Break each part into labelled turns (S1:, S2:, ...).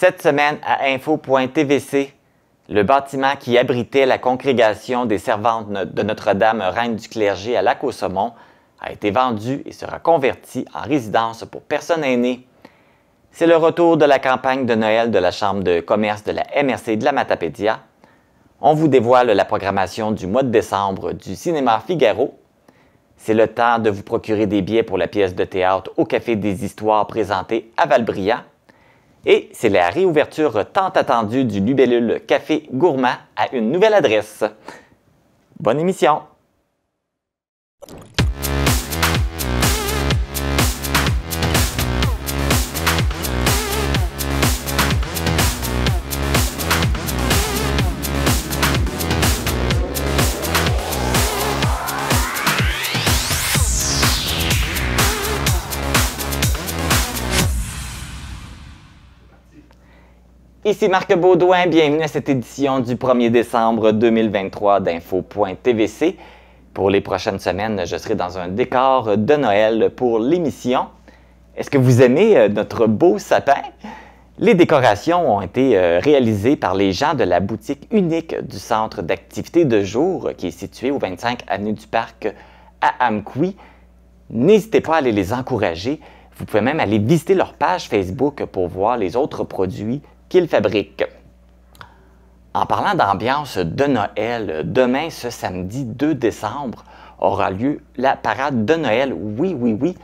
S1: Cette semaine, à info.tvc, le bâtiment qui abritait la congrégation des servantes de Notre-Dame, Reine du Clergé à Lac-aux-Saumons, a été vendu et sera converti en résidence pour personnes aînées. C'est le retour de la campagne de Noël de la Chambre de commerce de la MRC de la Matapédia. On vous dévoile la programmation du mois de décembre du cinéma Figaro. C'est le temps de vous procurer des billets pour la pièce de théâtre au Café des Histoires présentée à Valbriand. Et c'est la réouverture tant attendue du Lubellule Café Gourmand à une nouvelle adresse. Bonne émission! Ici Marc Baudouin, bienvenue à cette édition du 1er décembre 2023 d'Info.tvc. Pour les prochaines semaines, je serai dans un décor de Noël pour l'émission. Est-ce que vous aimez notre beau sapin? Les décorations ont été réalisées par les gens de la boutique unique du centre d'activité de jour qui est situé au 25 avenue du Parc à Amqui. N'hésitez pas à aller les encourager. Vous pouvez même aller visiter leur page Facebook pour voir les autres produits qu'ils fabriquent. En parlant d'ambiance de Noël, demain, ce samedi 2 décembre, aura lieu la parade de Noël. Oui,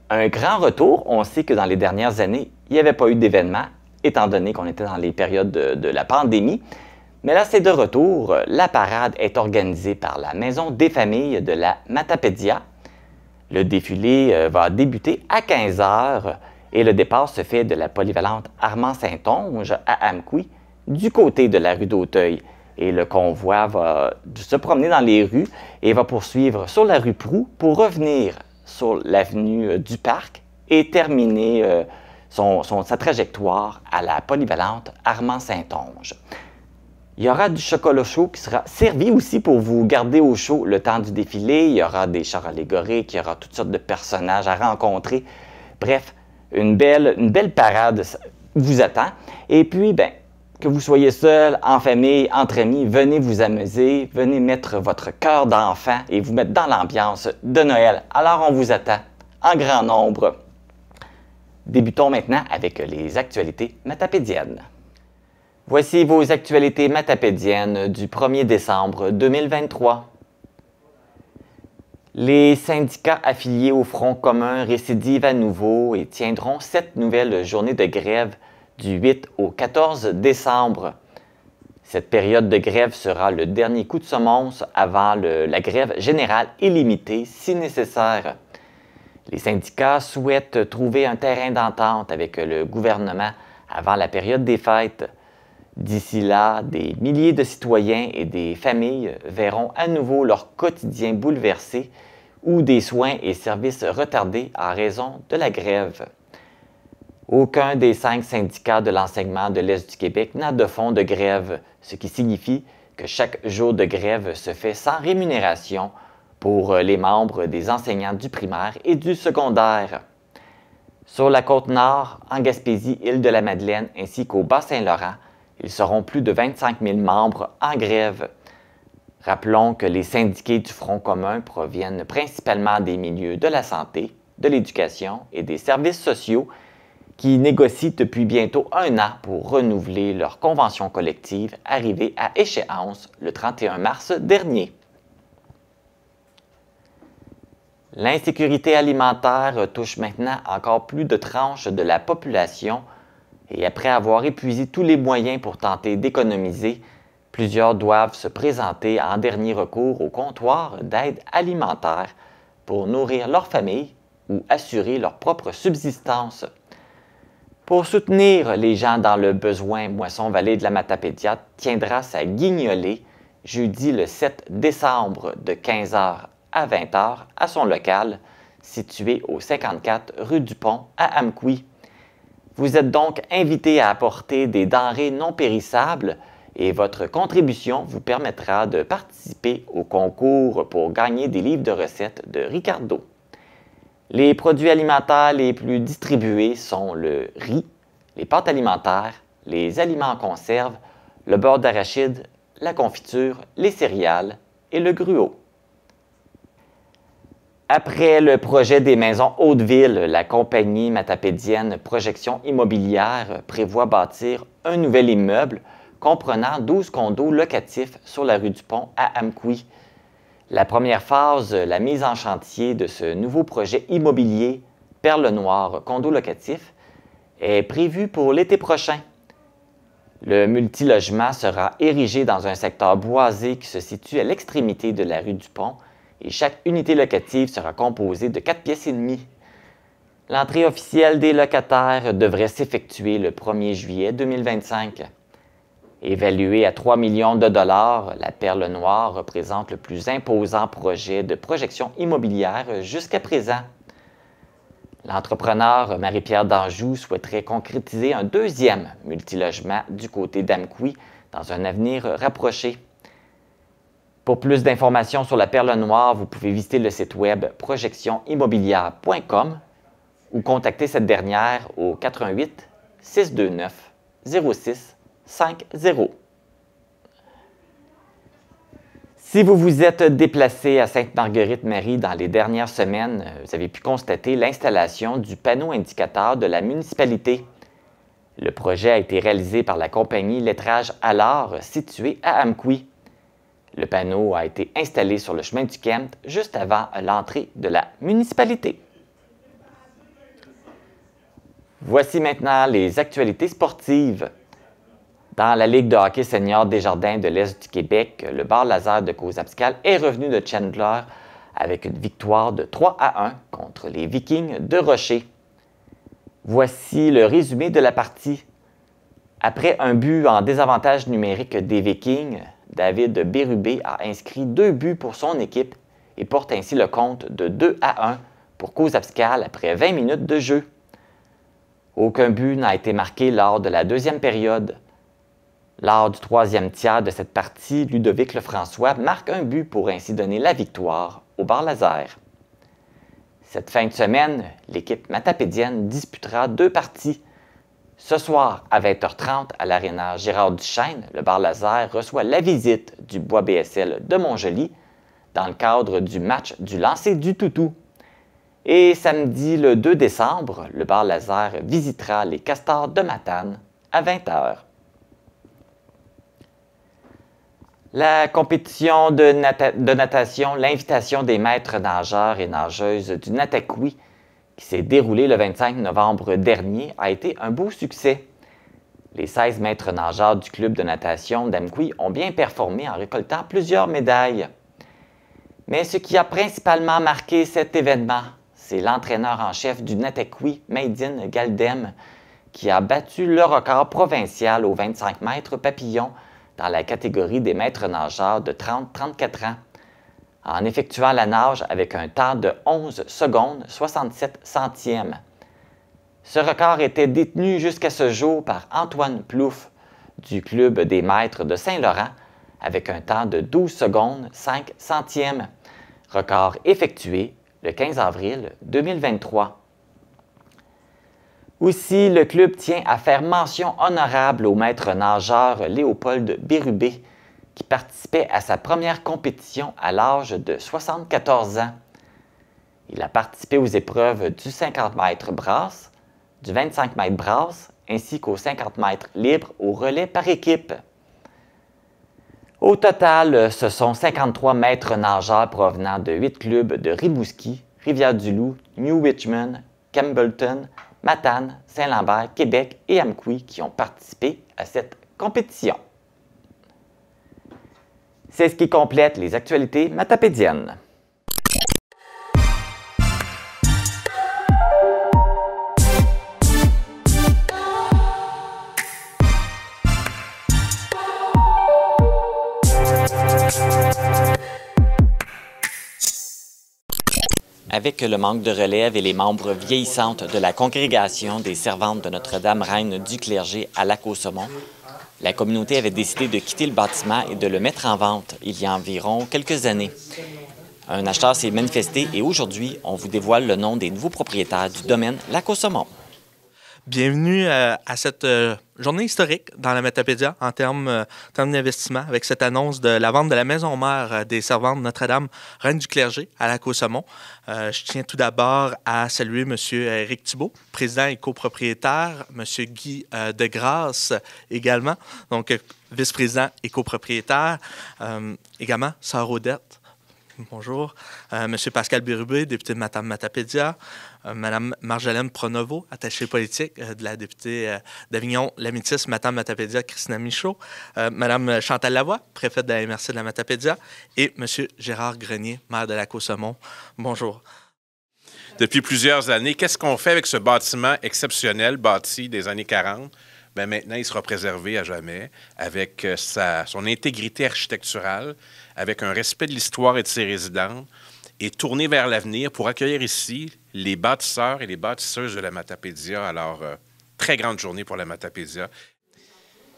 S1: un grand retour. On sait que dans les dernières années, il n'y avait pas eu d'événement, étant donné qu'on était dans les périodes de la pandémie. Mais là, c'est de retour. La parade est organisée par la Maison des familles de la Matapédia. Le défilé va débuter à 15 h et le départ se fait de la polyvalente Armand-Saint-Onge à Amqui, du côté de la rue d'Auteuil. Et le convoi va se promener dans les rues et va poursuivre sur la rue Proulx pour revenir sur l'avenue du Parc et terminer sa trajectoire à la polyvalente Armand-Saint-Onge. Il y aura du chocolat chaud qui sera servi aussi pour vous garder au chaud le temps du défilé. Il y aura des chars allégoriques, il y aura toutes sortes de personnages à rencontrer. Bref, une belle parade vous attend. Et puis, que vous soyez seul, en famille, entre amis, venez vous amuser, venez mettre votre cœur d'enfant et vous mettre dans l'ambiance de Noël. Alors, on vous attend en grand nombre. Débutons maintenant avec les actualités matapédiennes. Voici vos actualités matapédiennes du 1er décembre 2023. Les syndicats affiliés au Front commun récidivent à nouveau et tiendront 7 nouvelles journées de grève du 8 au 14 décembre. Cette période de grève sera le dernier coup de semonce avant la grève générale illimitée si nécessaire. Les syndicats souhaitent trouver un terrain d'entente avec le gouvernement avant la période des fêtes. D'ici là, des milliers de citoyens et des familles verront à nouveau leur quotidien bouleversé ou des soins et services retardés en raison de la grève. Aucun des 5 syndicats de l'enseignement de l'Est du Québec n'a de fonds de grève, ce qui signifie que chaque jour de grève se fait sans rémunération pour les membres des enseignants du primaire et du secondaire. Sur la Côte-Nord, en Gaspésie, Île-de-la-Madeleine ainsi qu'au Bas-Saint-Laurent, ils seront plus de 25 000 membres en grève. Rappelons que les syndiqués du Front commun proviennent principalement des milieux de la santé, de l'éducation et des services sociaux qui négocient depuis bientôt 1 an pour renouveler leur convention collective arrivée à échéance le 31 mars dernier. L'insécurité alimentaire touche maintenant encore plus de tranches de la population. Et après avoir épuisé tous les moyens pour tenter d'économiser, plusieurs doivent se présenter en dernier recours au comptoir d'aide alimentaire pour nourrir leur famille ou assurer leur propre subsistance. Pour soutenir les gens dans le besoin, Moisson Vallée de la Matapédia tiendra sa guignolée jeudi le 7 décembre de 15 h à 20 h à son local situé au 54 rue du Pont à Amqui. Vous êtes donc invité à apporter des denrées non périssables et votre contribution vous permettra de participer au concours pour gagner des livres de recettes de Ricardo. Les produits alimentaires les plus distribués sont le riz, les pâtes alimentaires, les aliments en conserve, le beurre d'arachide, la confiture, les céréales et le gruau. Après le projet des maisons Hauteville, la compagnie matapédienne Projection Immobilière prévoit bâtir un nouvel immeuble comprenant 12 condos locatifs sur la rue du Pont à Amqui. La première phase, la mise en chantier de ce nouveau projet immobilier Perle Noire condo locatif, est prévue pour l'été prochain. Le multilogement sera érigé dans un secteur boisé qui se situe à l'extrémité de la rue du Pont et chaque unité locative sera composée de 4 pièces et demie. L'entrée officielle des locataires devrait s'effectuer le 1er juillet 2025. Évaluée à 3 millions de dollars, la Perle Noire représente le plus imposant projet de projection immobilière jusqu'à présent. L'entrepreneur Marie-Pierre Danjou souhaiterait concrétiser un deuxième multilogement du côté d'Amqui dans un avenir rapproché. Pour plus d'informations sur la Perle Noire, vous pouvez visiter le site web projectionimmobilière.com ou contacter cette dernière au 88 629 06 50. Si vous vous êtes déplacé à Sainte-Marguerite-Marie dans les dernières semaines, vous avez pu constater l'installation du panneau indicateur de la municipalité. Le projet a été réalisé par la compagnie Lettrage Allard située à Amqui. Le panneau a été installé sur le chemin du Kent juste avant l'entrée de la municipalité. Voici maintenant les actualités sportives. Dans la Ligue de hockey senior Desjardins de l'Est du Québec, le Bar Laser de Cozaspcal est revenu de Chandler avec une victoire de 3-1 contre les Vikings de Rocher. Voici le résumé de la partie. Après un but en désavantage numérique des Vikings, David Bérubé a inscrit 2 buts pour son équipe et porte ainsi le compte de 2-1 pour Cozaspcal après 20 minutes de jeu. Aucun but n'a été marqué lors de la deuxième période. Lors du troisième tiers de cette partie, Ludovic Lefrançois marque un but pour ainsi donner la victoire au Bar Laser. Cette fin de semaine, l'équipe matapédienne disputera 2 parties. Ce soir, à 20h30, à l'aréna Gérard Duchesne, le Bar Laser reçoit la visite du Bois BSL de Montjoly dans le cadre du match du lancer du toutou. Et samedi, le 2 décembre, le Bar Laser visitera les Castors de Matane à 20h. La compétition de natation, l'invitation des maîtres nageurs et nageuses du Nataqui, qui s'est déroulée le 25 novembre dernier, a été un beau succès. Les 16 maîtres nageurs du club de natation d'Amqui ont bien performé en récoltant plusieurs médailles. Mais ce qui a principalement marqué cet événement, c'est l'entraîneur en chef du Nataqui, Maïdine Galdem, qui a battu le record provincial aux 25 mètres papillon dans la catégorie des maîtres nageurs de 30-34 ans, en effectuant la nage avec un temps de 11 secondes 67 centièmes. Ce record était détenu jusqu'à ce jour par Antoine Plouffe du Club des maîtres de Saint-Laurent avec un temps de 12 secondes 5 centièmes, record effectué le 15 avril 2023. Aussi, le club tient à faire mention honorable au maître nageur Léopold Bérubé, qui participait à sa première compétition à l'âge de 74 ans. Il a participé aux épreuves du 50 mètres brasse, du 25 mètres brasse, ainsi qu'aux 50 mètres libres au relais par équipe. Au total, ce sont 53 maîtres nageurs provenant de 8 clubs de Rimouski, Rivière-du-Loup, New Richmond, Campbellton, Matane, Saint-Lambert, Québec et Amqui qui ont participé à cette compétition. C'est ce qui complète les actualités matapédiennes. Avec le manque de relève et les membres vieillissantes de la congrégation des servantes de Notre-Dame-Reine du clergé à Lac-aux-Saumons, la communauté avait décidé de quitter le bâtiment et de le mettre en vente il y a environ quelques années. Un acheteur s'est manifesté et aujourd'hui, on vous dévoile le nom des nouveaux propriétaires du domaine Lac-aux-Saumons.
S2: Bienvenue à cette journée historique dans la Matapédia en termes d'investissement avec cette annonce de la vente de la maison mère des servantes Notre-Dame, Reine du clergé à Lac-aux-Saumons. Je tiens tout d'abord à saluer M. Éric Thibault, président et copropriétaire, M. Guy Degrasse également, donc vice-président et copropriétaire, également Sœur Odette. Bonjour. Monsieur Pascal Bérubé, député de Matapédia. Madame Marjolaine Pronovo, attachée politique de la députée d'Avignon-Lamitis, Matapédia, Christina Michaud. Madame Chantal Lavoie, préfète de la MRC de la Matapédia. Et Monsieur Gérard Grenier, maire de Lac-aux-Saumons. Bonjour.
S3: Depuis plusieurs années, qu'est-ce qu'on fait avec ce bâtiment exceptionnel bâti des années 40? Bien, maintenant, il sera préservé à jamais avec son intégrité architecturale, avec un respect de l'histoire et de ses résidents, et tourné vers l'avenir pour accueillir ici les bâtisseurs et les bâtisseuses de la Matapédia. Alors, très grande journée pour la Matapédia.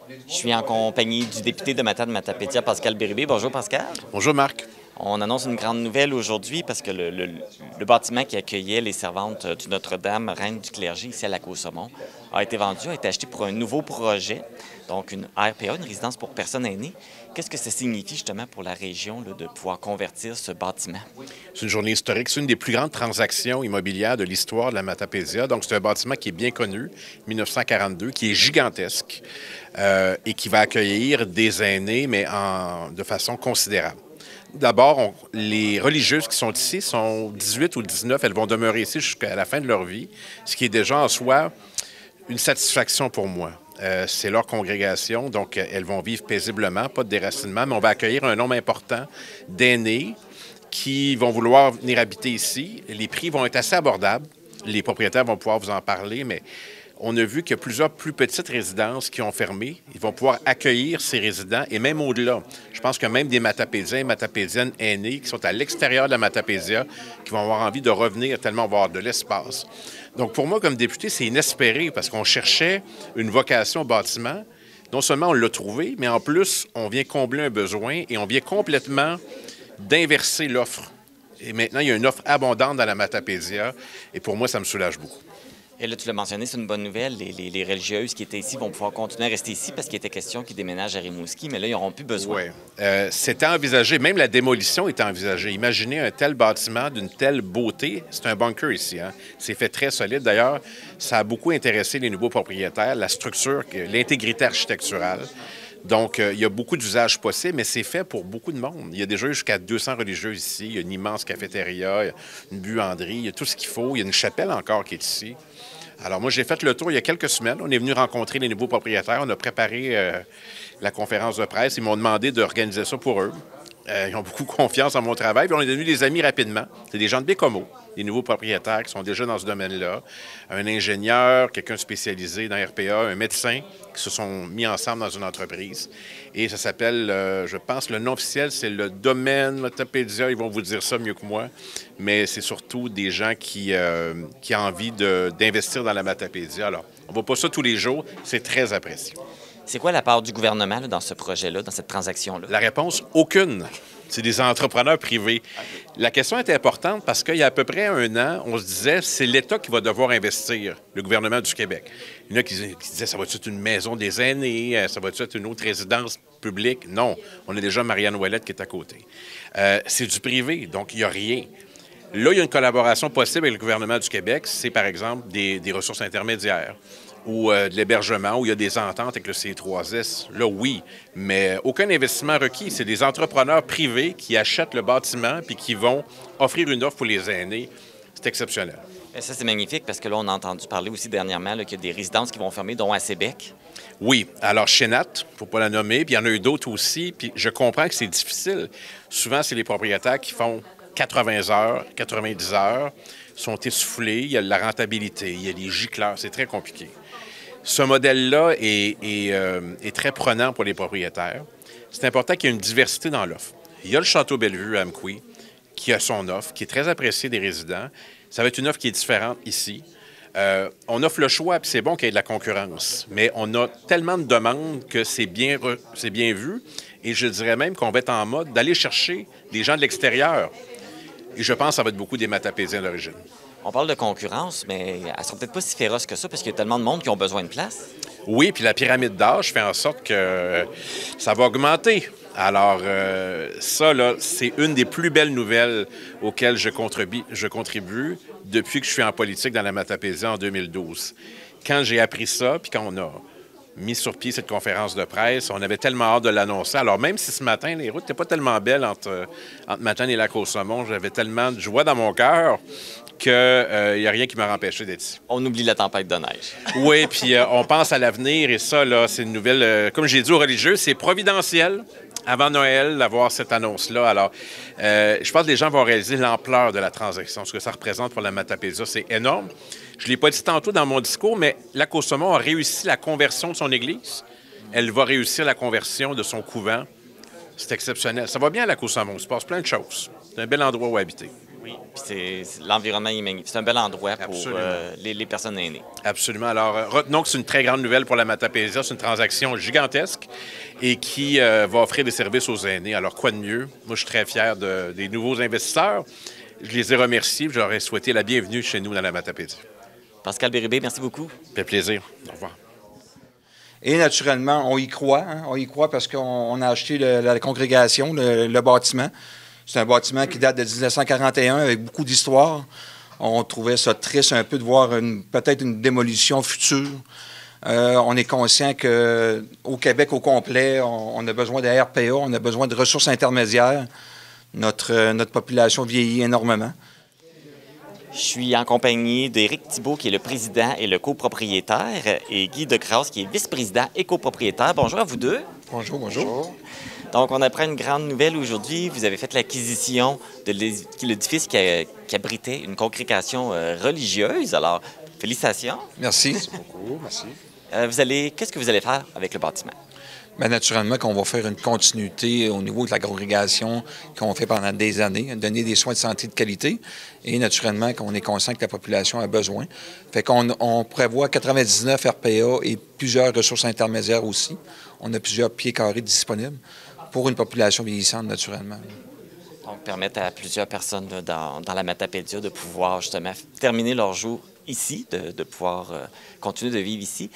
S1: Je suis en compagnie du député de Matapédia, Pascal Bérubé. Bonjour, Pascal.
S3: Bonjour, Marc.
S1: On annonce une grande nouvelle aujourd'hui parce que le bâtiment qui accueillait les servantes du Notre-Dame, Reine du clergé, ici à Lac-aux-Saumons, a été vendu, a été acheté pour un nouveau projet, donc une RPA, une résidence pour personnes aînées. Qu'est-ce que ça signifie justement pour la région là, de pouvoir convertir ce bâtiment?
S3: C'est une journée historique. C'est une des plus grandes transactions immobilières de l'histoire de la Matapédia. Donc, c'est un bâtiment qui est bien connu, 1942, qui est gigantesque et qui va accueillir des aînés, mais de façon considérable. D'abord, les religieuses qui sont ici sont 18 ou 19. Elles vont demeurer ici jusqu'à la fin de leur vie, ce qui est déjà en soi une satisfaction pour moi. C'est leur congrégation, donc elles vont vivre paisiblement, pas de déracinement, mais on va accueillir un nombre important d'aînés qui vont vouloir venir habiter ici. Les prix vont être assez abordables. Les propriétaires vont pouvoir vous en parler, mais on a vu qu'il y a plusieurs plus petites résidences qui ont fermé. Ils vont pouvoir accueillir ces résidents et même au-delà. Je pense que même des Matapédiens et Matapédiennes aînés qui sont à l'extérieur de la Matapédia, qui vont avoir envie de revenir tellement on va avoir de l'espace. Donc pour moi, comme député, c'est inespéré parce qu'on cherchait une vocation au bâtiment. Non seulement on l'a trouvé, mais en plus, on vient combler un besoin et on vient complètement d'inverser l'offre. Et maintenant, il y a une offre abondante dans la Matapédia et pour moi, ça me soulage beaucoup.
S1: Et là, tu l'as mentionné, c'est une bonne nouvelle. Les religieuses qui étaient ici vont pouvoir continuer à rester ici parce qu'il était question qu'ils déménagent à Rimouski, mais là, ils n'auront plus besoin.
S3: Oui. C'était envisagé, même la démolition était envisagée. Imaginez un tel bâtiment d'une telle beauté. C'est un bunker ici. Hein? C'est fait très solide. D'ailleurs, ça a beaucoup intéressé les nouveaux propriétaires, la structure, l'intégrité architecturale. Donc, il y a beaucoup d'usages possibles, mais c'est fait pour beaucoup de monde. Il y a déjà jusqu'à 200 religieux ici. Il y a une immense cafétéria, une buanderie, il y a tout ce qu'il faut. Il y a une chapelle encore qui est ici. Alors, moi, j'ai fait le tour il y a quelques semaines. On est venu rencontrer les nouveaux propriétaires. On a préparé la conférence de presse. Ils m'ont demandé d'organiser ça pour eux. Ils ont beaucoup confiance en mon travail. Puis on est devenus des amis rapidement. C'est des gens de Bécomo, des nouveaux propriétaires qui sont déjà dans ce domaine-là. Un ingénieur, quelqu'un spécialisé dans RPA, un médecin qui se sont mis ensemble dans une entreprise. Et ça s'appelle, je pense, le nom officiel, c'est le domaine Matapédia. Ils vont vous dire ça mieux que moi. Mais c'est surtout des gens qui ont envie d'investir dans la Matapédia. Alors, on ne voit pas ça tous les jours. C'est très apprécié.
S1: C'est quoi la part du gouvernement là, dans ce projet-là, dans cette transaction-là?
S3: La réponse, aucune. C'est des entrepreneurs privés. La question est importante parce qu'il y a à peu près un an, on se disait c'est l'État qui va devoir investir, le gouvernement du Québec. Il y en a qui disaient ça va-tu être une maison des aînés, ça va-tu être une autre résidence publique? Non, on a déjà Marianne Ouellette qui est à côté. C'est du privé, donc il n'y a rien. Là, il y a une collaboration possible avec le gouvernement du Québec, c'est par exemple des ressources intermédiaires ou de l'hébergement, où il y a des ententes avec le C3S. Là, oui, mais aucun investissement requis. C'est des entrepreneurs privés qui achètent le bâtiment puis qui vont offrir une offre pour les aînés. C'est exceptionnel.
S1: Et ça, c'est magnifique parce que là, on a entendu parler aussi dernièrement qu'il y a des résidences qui vont fermer, dont à Sébec.
S3: Oui. Alors, Chénat, il ne faut pas la nommer, puis il y en a eu d'autres aussi, puis je comprends que c'est difficile. Souvent, c'est les propriétaires qui font 80 heures, 90 heures, sont essoufflés, il y a de la rentabilité, il y a les gicleurs, c'est très compliqué. Ce modèle-là est très prenant pour les propriétaires. C'est important qu'il y ait une diversité dans l'offre. Il y a le Château Bellevue à Amqui qui a son offre, qui est très appréciée des résidents. Ça va être une offre qui est différente ici. On offre le choix, puis c'est bon qu'il y ait de la concurrence. Mais on a tellement de demandes que c'est bien vu. Et je dirais même qu'on va être en mode d'aller chercher des gens de l'extérieur. Et je pense que ça va être beaucoup des Matapédiens d'origine.
S1: On parle de concurrence, mais elle ne sera peut-être pas si féroce que ça parce qu'il y a tellement de monde qui ont besoin de place.
S3: Oui, puis la pyramide d'âge fait en sorte que ça va augmenter. Alors, ça, là, c'est une des plus belles nouvelles auxquelles je contribue depuis que je suis en politique dans la Matapédia en 2012. Quand j'ai appris ça, puis quand on a mis sur pied cette conférence de presse, on avait tellement hâte de l'annoncer. Alors, même si ce matin, les routes n'étaient pas tellement belles entre Matane et Lac-aux-Saumons, j'avais tellement de joie dans mon cœur qu'il n'y a rien qui m'a empêché d'être ici.
S1: On oublie la tempête de neige.
S3: Oui, puis on pense à l'avenir et ça, là, c'est une nouvelle, comme j'ai dit aux religieux, c'est providentiel. Avant Noël, d'avoir cette annonce-là. Alors, je pense que les gens vont réaliser l'ampleur de la transaction, ce que ça représente pour la Matapédia. C'est énorme. Je ne l'ai pas dit tantôt dans mon discours, mais Lac-aux-Saumons a réussi la conversion de son église. Elle va réussir la conversion de son couvent. C'est exceptionnel. Ça va bien à Lac-aux-Saumons. Il se passe plein de choses. C'est un bel endroit où habiter.
S1: Oui, puis l'environnement est magnifique. C'est un bel endroit pour les personnes aînées.
S3: Absolument. Alors, retenons que c'est une très grande nouvelle pour la Matapédia. C'est une transaction gigantesque et qui va offrir des services aux aînés. Alors, quoi de mieux? Moi, je suis très fier des nouveaux investisseurs. Je les ai remerciés. Je leur ai souhaité la bienvenue chez nous dans la Matapédia.
S1: Pascal Bérubé, merci beaucoup.
S3: Ça fait plaisir. Au revoir.
S4: Et naturellement, on y croit. Hein? On y croit parce qu'on a acheté la congrégation, le bâtiment. C'est un bâtiment qui date de 1941 avec beaucoup d'histoire. On trouvait ça triste un peu de voir peut-être une démolition future. On est conscient qu'au Québec au complet, on a besoin de RPA, on a besoin de ressources intermédiaires. Notre population vieillit énormément.
S1: Je suis en compagnie d'Éric Thibault, qui est le président et le copropriétaire, et Guy Decrasse, qui est vice-président et copropriétaire. Bonjour à vous deux.
S4: Bonjour, bonjour.
S1: Donc, on apprend une grande nouvelle aujourd'hui. Vous avez fait l'acquisition de l'édifice qui abritait une congrégation religieuse. Alors, félicitations.
S4: Merci.
S5: Merci beaucoup, merci.
S1: Qu'est-ce que vous allez faire avec le bâtiment?
S4: Bien, naturellement qu'on va faire une continuité au niveau de la congrégation qu'on fait pendant des années, donner des soins de santé de qualité et naturellement qu'on est conscient que la population a besoin. Fait qu'on prévoit 99 RPA et plusieurs ressources intermédiaires aussi. On a plusieurs pieds carrés disponibles pour une population vieillissante, naturellement.
S1: Donc, permettre à plusieurs personnes là, dans la Matapédia de pouvoir justement terminer leur jour ici, de pouvoir continuer de vivre ici.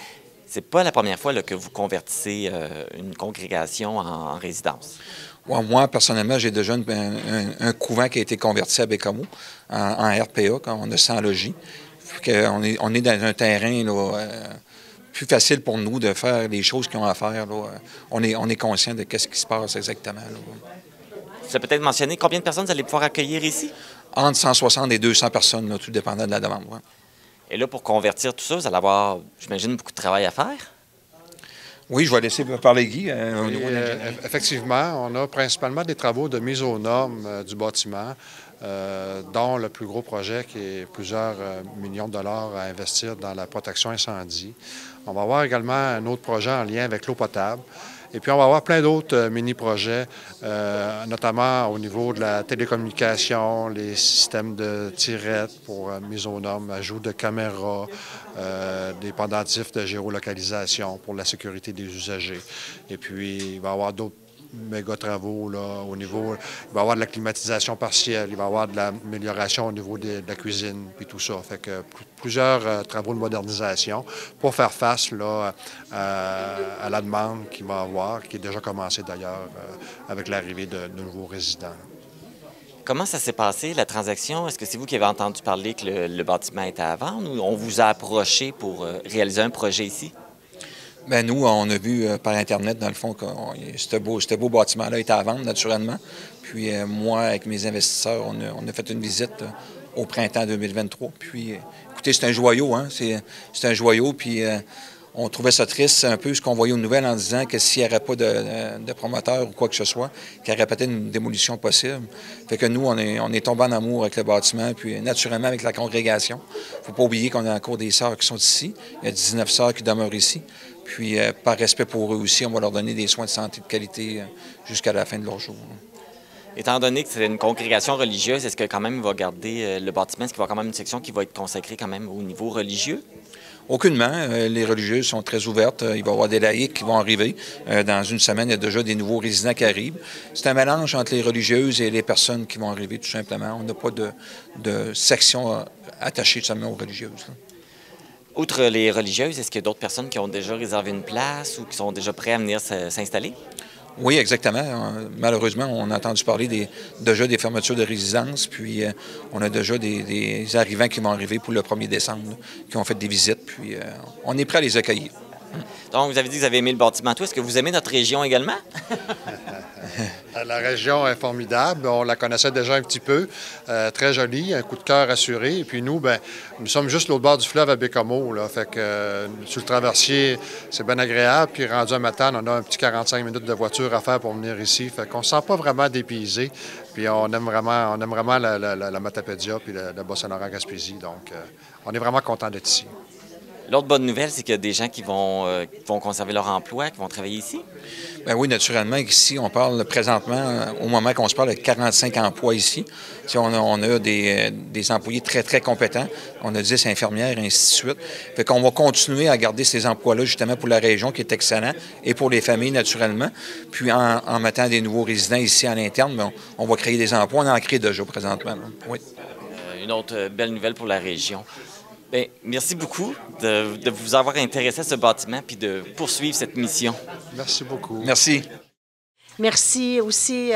S1: C'est pas la première fois là, que vous convertissez une congrégation en résidence.
S4: Ouais, moi, personnellement, j'ai déjà un couvent qui a été converti à Bécamo en RPA, quand on a 100 logis. On est dans un terrain là, plus facile pour nous de faire les choses qu'ils ont à faire. Là. On est conscient de ce qui se passe exactement. Là.
S1: Vous avez peut-être mentionné combien de personnes vous allez pouvoir accueillir ici?
S4: Entre 160 et 200 personnes, là, tout dépendant de la demande. Ouais.
S1: Et là, pour convertir tout ça, vous allez avoir, j'imagine, beaucoup de travail à faire?
S4: Oui, je vais laisser parler Guy.
S5: Effectivement, on a principalement des travaux de mise aux normes du bâtiment, dont le plus gros projet qui est plusieurs millions de dollars à investir dans la protection incendie. On va avoir également un autre projet en lien avec l'eau potable. Et puis, on va avoir plein d'autres mini-projets, notamment au niveau de la télécommunication, les systèmes de tirettes pour mise aux normes, ajout de caméras, des pendentifs de géolocalisation pour la sécurité des usagers. Et puis, il va y avoir d'autres méga travaux là, au niveau. Il va y avoir de la climatisation partielle, il va y avoir de l'amélioration au niveau de la cuisine, puis tout ça. Fait que plusieurs travaux de modernisation pour faire face là, à la demande qu'il va y avoir, qui est déjà commencée d'ailleurs avec l'arrivée de nouveaux résidents.
S1: Comment ça s'est passé, la transaction? Est-ce que c'est vous qui avez entendu parler que le bâtiment était à vendre ou on vous a approché pour réaliser un projet ici?
S4: Bien, nous, on a vu par Internet, dans le fond, que ce beau bâtiment-là était à vendre, naturellement. Puis moi, avec mes investisseurs, on a fait une visite au printemps 2023. Puis, écoutez, c'est un joyau, hein? C'est un joyau, puis on trouvait ça triste, un peu ce qu'on voyait aux nouvelles en disant que s'il n'y aurait pas de promoteur ou quoi que ce soit, qu'il y aurait peut-être une démolition possible. Fait que nous, on est tombé en amour avec le bâtiment, puis naturellement avec la congrégation. Il ne faut pas oublier qu'on a encore des sœurs qui sont ici. Il y a 19 sœurs qui demeurent ici. Puis, par respect pour eux aussi, on va leur donner des soins de santé de qualité jusqu'à la fin de leur jour.
S1: Étant donné que c'est une congrégation religieuse, est-ce que quand même il va garder le bâtiment? Est-ce qu'il va y avoir quand même une section qui va être consacrée quand même au niveau religieux?
S4: Aucunement. Les religieuses sont très ouvertes. Il va y avoir des laïcs qui vont arriver. Dans une semaine, il y a déjà des nouveaux résidents qui arrivent. C'est un mélange entre les religieuses et les personnes qui vont arriver, tout simplement. On n'a pas de section attachée seulement aux religieuses, là.
S1: Outre les religieuses, est-ce qu'il y a d'autres personnes qui ont déjà réservé une place ou qui sont déjà prêts à venir s'installer?
S4: Oui, exactement. Malheureusement, on a entendu parler déjà des fermetures de résidences, puis on a déjà des arrivants qui vont arriver pour le 1er décembre, là, qui ont fait des visites, puis on est prêt à les accueillir.
S1: Donc, vous avez dit que vous avez aimé le bâtiment. Est-ce que vous aimez notre région également?
S5: La région est formidable. On la connaissait déjà un petit peu. Très jolie, un coup de cœur assuré. Et puis nous, nous sommes juste l'autre bord du fleuve à Bécomo, là. Fait que sur le traversier, c'est bien agréable. Puis rendu à Matane, on a un petit 45 minutes de voiture à faire pour venir ici. Fait qu'on ne se sent pas vraiment dépaysé. Puis on aime vraiment la Matapédia puis la Bas-Saint-Laurent-Gaspésie. Donc, on est vraiment content d'être ici.
S1: L'autre bonne nouvelle, c'est qu'il y a des gens qui vont conserver leur emploi, qui vont travailler ici.
S4: Bien oui, naturellement, ici, on parle présentement, au moment qu'on se parle, de 45 emplois ici. On a des employés très, très compétents. On a 10 infirmières, et ainsi de suite. Fait qu'on va continuer à garder ces emplois-là, justement, pour la région, qui est excellent, et pour les familles, naturellement. Puis, en mettant des nouveaux résidents ici à l'interne, on va créer des emplois. On en crée déjà présentement, là. Oui.
S1: Une autre belle nouvelle pour la région. Bien, merci beaucoup de vous avoir intéressé à ce bâtiment puis de poursuivre cette mission.
S5: Merci beaucoup.
S4: Merci.
S6: Merci aussi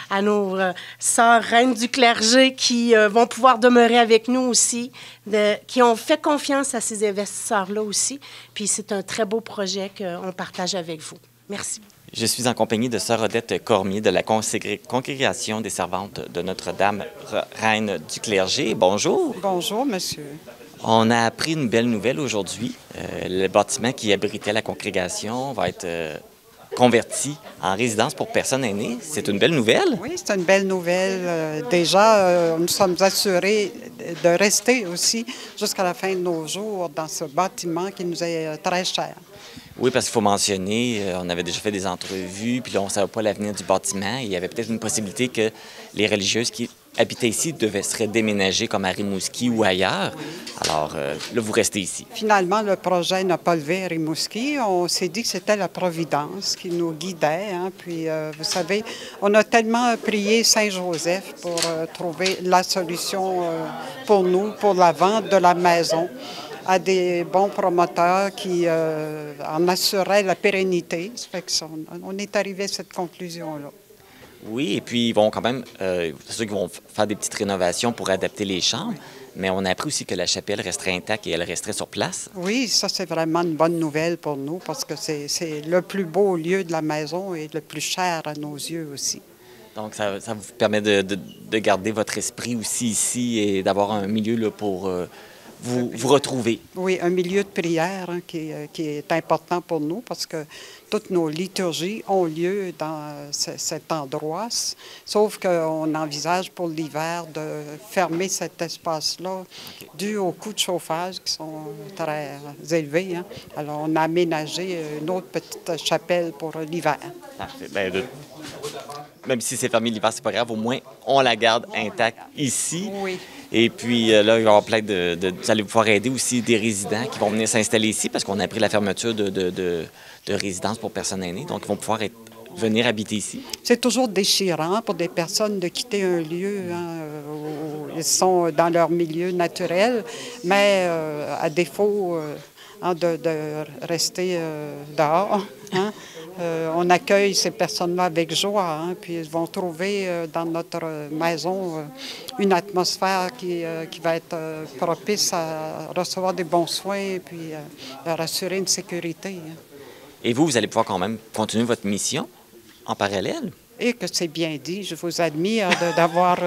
S6: à nos sœurs reines du clergé qui vont pouvoir demeurer avec nous aussi, qui ont fait confiance à ces investisseurs-là aussi. Puis c'est un très beau projet qu'on partage avec vous. Merci.
S1: Je suis en compagnie de sœur Odette Cormier de la Congrégation des servantes de Notre-Dame, reine du clergé. Bonjour.
S7: Bonjour, monsieur.
S1: On a appris une belle nouvelle aujourd'hui. Le bâtiment qui abritait la congrégation va être converti en résidence pour personnes aînées. C'est une belle nouvelle?
S7: Oui, c'est une belle nouvelle. Déjà, nous sommes assurés de rester aussi jusqu'à la fin de nos jours dans ce bâtiment qui nous est très cher.
S1: Oui, parce qu'il faut mentionner, on avait déjà fait des entrevues, puis là, on ne savait pas l'avenir du bâtiment. Il y avait peut-être une possibilité que les religieuses qui habitaient ici seraient déménagées comme à Rimouski ou ailleurs. Alors, là, vous restez ici.
S7: Finalement, le projet n'a pas levé à Rimouski. On s'est dit que c'était la Providence qui nous guidait, hein. Puis, vous savez, on a tellement prié Saint-Joseph pour trouver la solution pour nous, pour la vente de la maison, à des bons promoteurs qui en assuraient la pérennité. Ça fait on est arrivé à cette conclusion-là.
S1: Oui, et puis ils vont quand même, c'est sûr qu'ils vont faire des petites rénovations pour adapter les chambres, mais on a appris aussi que la chapelle resterait intacte et elle resterait sur place.
S7: Oui, ça c'est vraiment une bonne nouvelle pour nous parce que c'est le plus beau lieu de la maison et le plus cher à nos yeux aussi.
S1: Donc ça vous permet de garder votre esprit aussi ici et d'avoir un milieu là, pour vous retrouver.
S7: Oui, un milieu de prière hein, qui est important pour nous parce que toutes nos liturgies ont lieu dans cet endroit, sauf qu'on envisage pour l'hiver de fermer cet espace-là dû aux coûts de chauffage qui sont très élevés. Hein. Alors, on a aménagé une autre petite chapelle pour l'hiver.
S1: Parfait. Bien, même si c'est fermé l'hiver, c'est pas grave. Au moins, on la garde intacte ici.
S7: Oui.
S1: Et puis là, il va y avoir plein vous allez pouvoir aider aussi des résidents qui vont venir s'installer ici parce qu'on a pris la fermeture de résidences pour personnes aînées. Donc, ils vont pouvoir venir habiter ici. C'est
S7: toujours déchirant pour des personnes de quitter un lieu hein, où ils sont dans leur milieu naturel, mais à défaut de rester dehors. Hein. On accueille ces personnes-là avec joie, hein, puis ils vont trouver dans notre maison une atmosphère qui va être propice à recevoir des bons soins et puis leur assurer une sécurité. Hein.
S1: Et vous allez pouvoir quand même continuer votre mission en parallèle?
S7: Et que c'est bien dit. Je vous admire d'avoir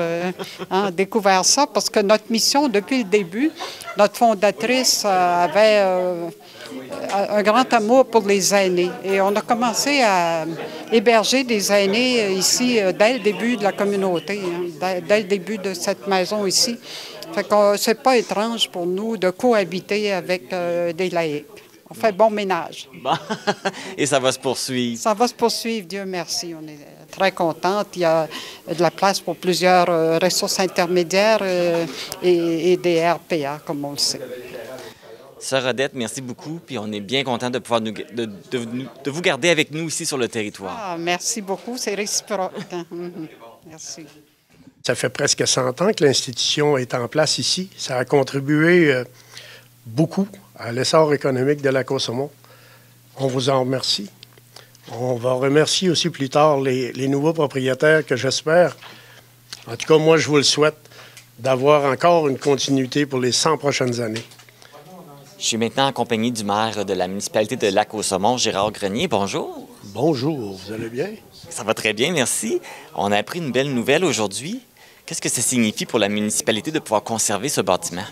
S7: découvert ça parce que notre mission, depuis le début, notre fondatrice avait un grand amour pour les aînés. Et on a commencé à héberger des aînés ici dès le début de la communauté, hein, dès le début de cette maison ici. Fait que c'est pas étrange pour nous de cohabiter avec des laïcs. On fait bon ménage.
S1: Bon. Et ça va se poursuivre.
S7: Ça va se poursuivre, Dieu merci. On est très contente. Il y a de la place pour plusieurs ressources intermédiaires et des RPA, comme on le sait.
S1: Sœur Odette, merci beaucoup. Puis on est bien content de pouvoir de vous garder avec nous ici sur le territoire.
S7: Ah, merci beaucoup, c'est réciproque. Merci.
S8: Ça fait presque 100 ans que l'institution est en place ici. Ça a contribué beaucoup à l'essor économique de Lac-aux-Saumons. On vous en remercie. On va remercier aussi plus tard les nouveaux propriétaires que j'espère, en tout cas moi je vous le souhaite, d'avoir encore une continuité pour les 100 prochaines années.
S1: Je suis maintenant en compagnie du maire de la municipalité de Lac-aux-Saumons, Gérard Grenier. Bonjour.
S8: Bonjour, vous allez bien?
S1: Ça va très bien, merci. On a appris une belle nouvelle aujourd'hui. Qu'est-ce que ça signifie pour la municipalité de pouvoir conserver ce bâtiment?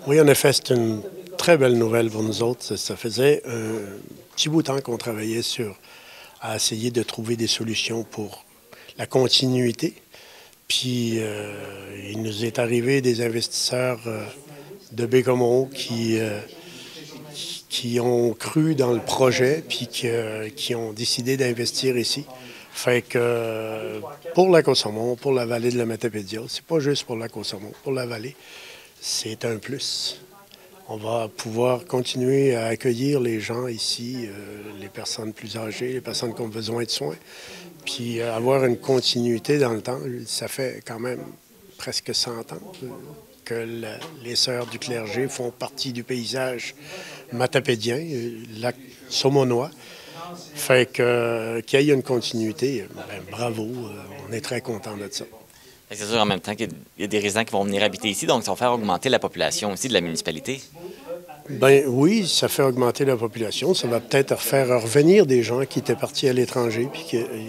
S8: Oui, en effet, c'est une très belle nouvelle pour nous autres. Ça faisait un petit bout de temps qu'on travaillait à essayer de trouver des solutions pour la continuité. Puis, il nous est arrivé des investisseurs de Bécomo qui ont cru dans le projet puis qui ont décidé d'investir ici. Fait que pour Lac-aux-Saumons, pour la vallée de la Matapédia, c'est pas juste pour Lac-aux-Saumons, pour la vallée, c'est un plus. On va pouvoir continuer à accueillir les gens ici, les personnes plus âgées, les personnes qui ont besoin de soins, puis avoir une continuité dans le temps. Ça fait quand même presque 100 ans que les sœurs du clergé font partie du paysage matapédien, lac saumonois. Fait que qu'il y ait une continuité, bien, bravo, on est très contents de ça.
S1: C'est sûr en même temps qu'il y a des résidents qui vont venir habiter ici, donc ça va faire augmenter la population aussi de la municipalité.
S8: Bien oui, ça fait augmenter la population. Ça va peut-être faire revenir des gens qui étaient partis à l'étranger puis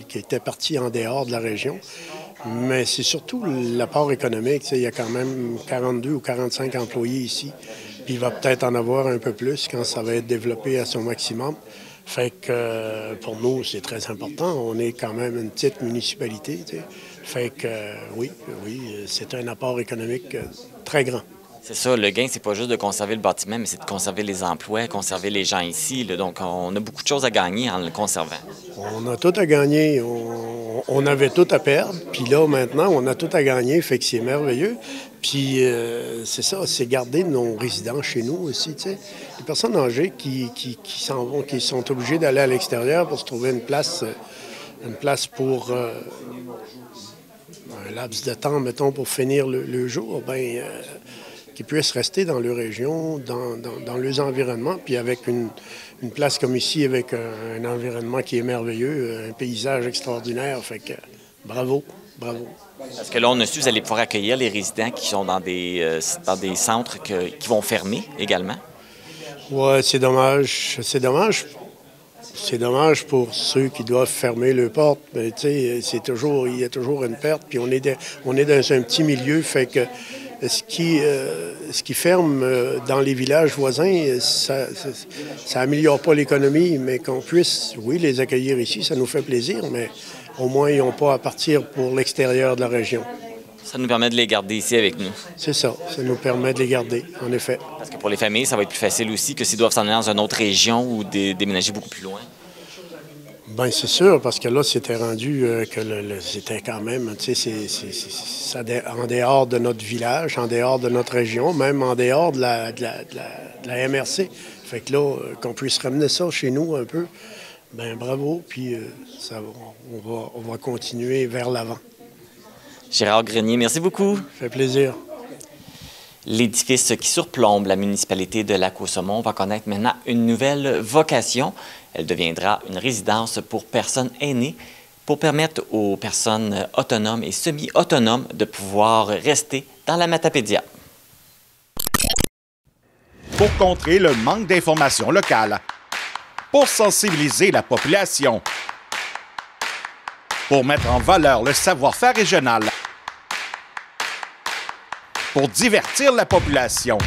S8: qui étaient partis en dehors de la région. Mais c'est surtout l'apport économique. Il y a quand même 42 ou 45 employés ici. Puis il va peut-être en avoir un peu plus quand ça va être développé à son maximum. Fait que pour nous, c'est très important. On est quand même une petite municipalité. T'sais. Fait que oui, c'est un apport économique très grand.
S1: C'est ça, le gain, c'est pas juste de conserver le bâtiment, mais c'est de conserver les emplois, conserver les gens ici. Là. Donc, on a beaucoup de choses à gagner en le conservant.
S8: On a tout à gagner. On avait tout à perdre. Puis là, maintenant, on a tout à gagner. Fait que c'est merveilleux. Puis c'est ça, c'est garder nos résidents chez nous aussi. T'sais. Les personnes âgées qui s'en vont, qui sont obligées d'aller à l'extérieur pour se trouver une place pour un laps de temps, mettons, pour finir le jour, bien... qui puissent rester dans leur région, dans leurs environnements, puis avec une place comme ici, avec un environnement qui est merveilleux, un paysage extraordinaire. Fait que bravo, bravo.
S1: Parce que là, on a su que vous allez pouvoir accueillir les résidents qui sont dans des centres qui vont fermer également. Oui, c'est dommage. C'est dommage. C'est dommage pour ceux qui doivent fermer leurs portes. Mais tu sais, il y a toujours une perte, puis on est dans un petit milieu, fait que ce qui ferme dans les villages voisins, ça améliore pas l'économie, mais qu'on puisse, oui, les accueillir ici, ça nous fait plaisir, mais au moins, ils n'ont pas à partir pour l'extérieur de la région. Ça nous permet de les garder ici avec nous. C'est ça, ça nous permet de les garder, en effet. Parce que pour les familles, ça va être plus facile aussi que s'ils doivent s'en aller dans une autre région ou déménager beaucoup plus loin. Bien, c'est sûr, parce que là, c'était rendu que c'était quand même, tu sais, c'est en dehors de notre village, en dehors de notre région, même en dehors de la MRC. Fait que là, qu'on puisse ramener ça chez nous un peu, bien, bravo, puis on va continuer vers l'avant. Gérard Grenier, merci beaucoup. Ça fait plaisir. L'édifice qui surplombe la municipalité de Lac-aux-Saumons va connaître maintenant une nouvelle vocation. Elle deviendra une résidence pour personnes aînées pour permettre aux personnes autonomes et semi-autonomes de pouvoir rester dans la Matapédia.
S9: Pour contrer le manque d'informations locales, pour sensibiliser la population, pour mettre en valeur le savoir-faire régional, pour divertir la population,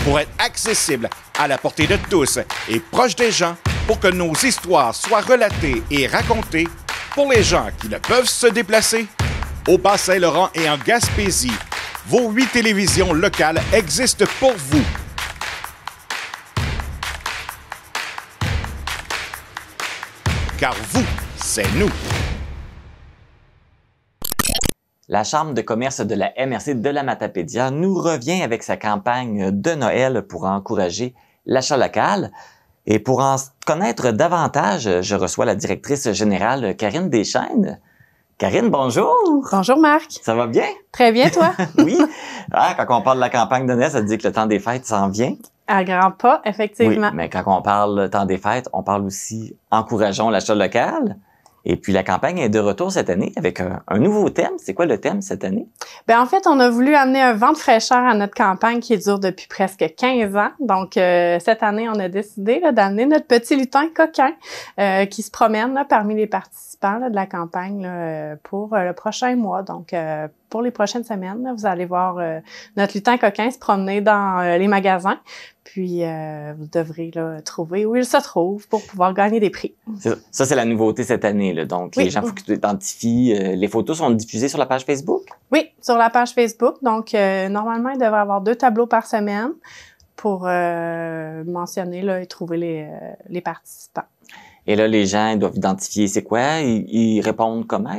S9: pour être accessible à la portée de tous et proche des gens, pour que nos histoires soient relatées et racontées pour les gens qui ne peuvent se déplacer. Au Bas-Saint-Laurent et en Gaspésie, vos 8 télévisions locales existent pour vous. Car vous, c'est nous.
S1: La Chambre de commerce de la MRC de la Matapédia nous revient avec sa campagne de Noël pour encourager l'achat local. Et pour en connaître davantage, je reçois la directrice générale Karine Deschênes. Karine, bonjour!
S10: Bonjour Marc.
S1: Ça va bien?
S10: Très bien, toi?
S1: Oui. Ah, quand on parle de la campagne de Noël, ça te dit que le temps des fêtes s'en vient.
S10: À grands pas, effectivement.
S1: Oui, mais quand on parle temps des fêtes, on parle aussi encourageons l'achat local. Et puis la campagne est de retour cette année avec un nouveau thème. C'est quoi le thème cette année?
S10: Bien, en fait, on a voulu amener un vent de fraîcheur à notre campagne qui dure depuis presque 15 ans. Donc, cette année, on a décidé d'amener notre petit lutin coquin qui se promène là, parmi les participants là, de la campagne là, pour le prochain mois. Donc, pour les prochaines semaines, là, vous allez voir notre lutin coquin se promener dans les magasins. Puis, vous devrez là, trouver où il se trouve pour pouvoir gagner des prix.
S1: Ça, c'est la nouveauté cette année. Là. Donc,
S10: oui.
S1: Les gens, il faut que tu identifies. Les photos sont diffusées sur la page Facebook?
S10: Oui, sur la page Facebook. Donc, normalement, il devrait y avoir 2 tableaux par semaine pour mentionner là, et trouver les participants.
S1: Et là, les gens doivent identifier c'est quoi? Ils répondent comment?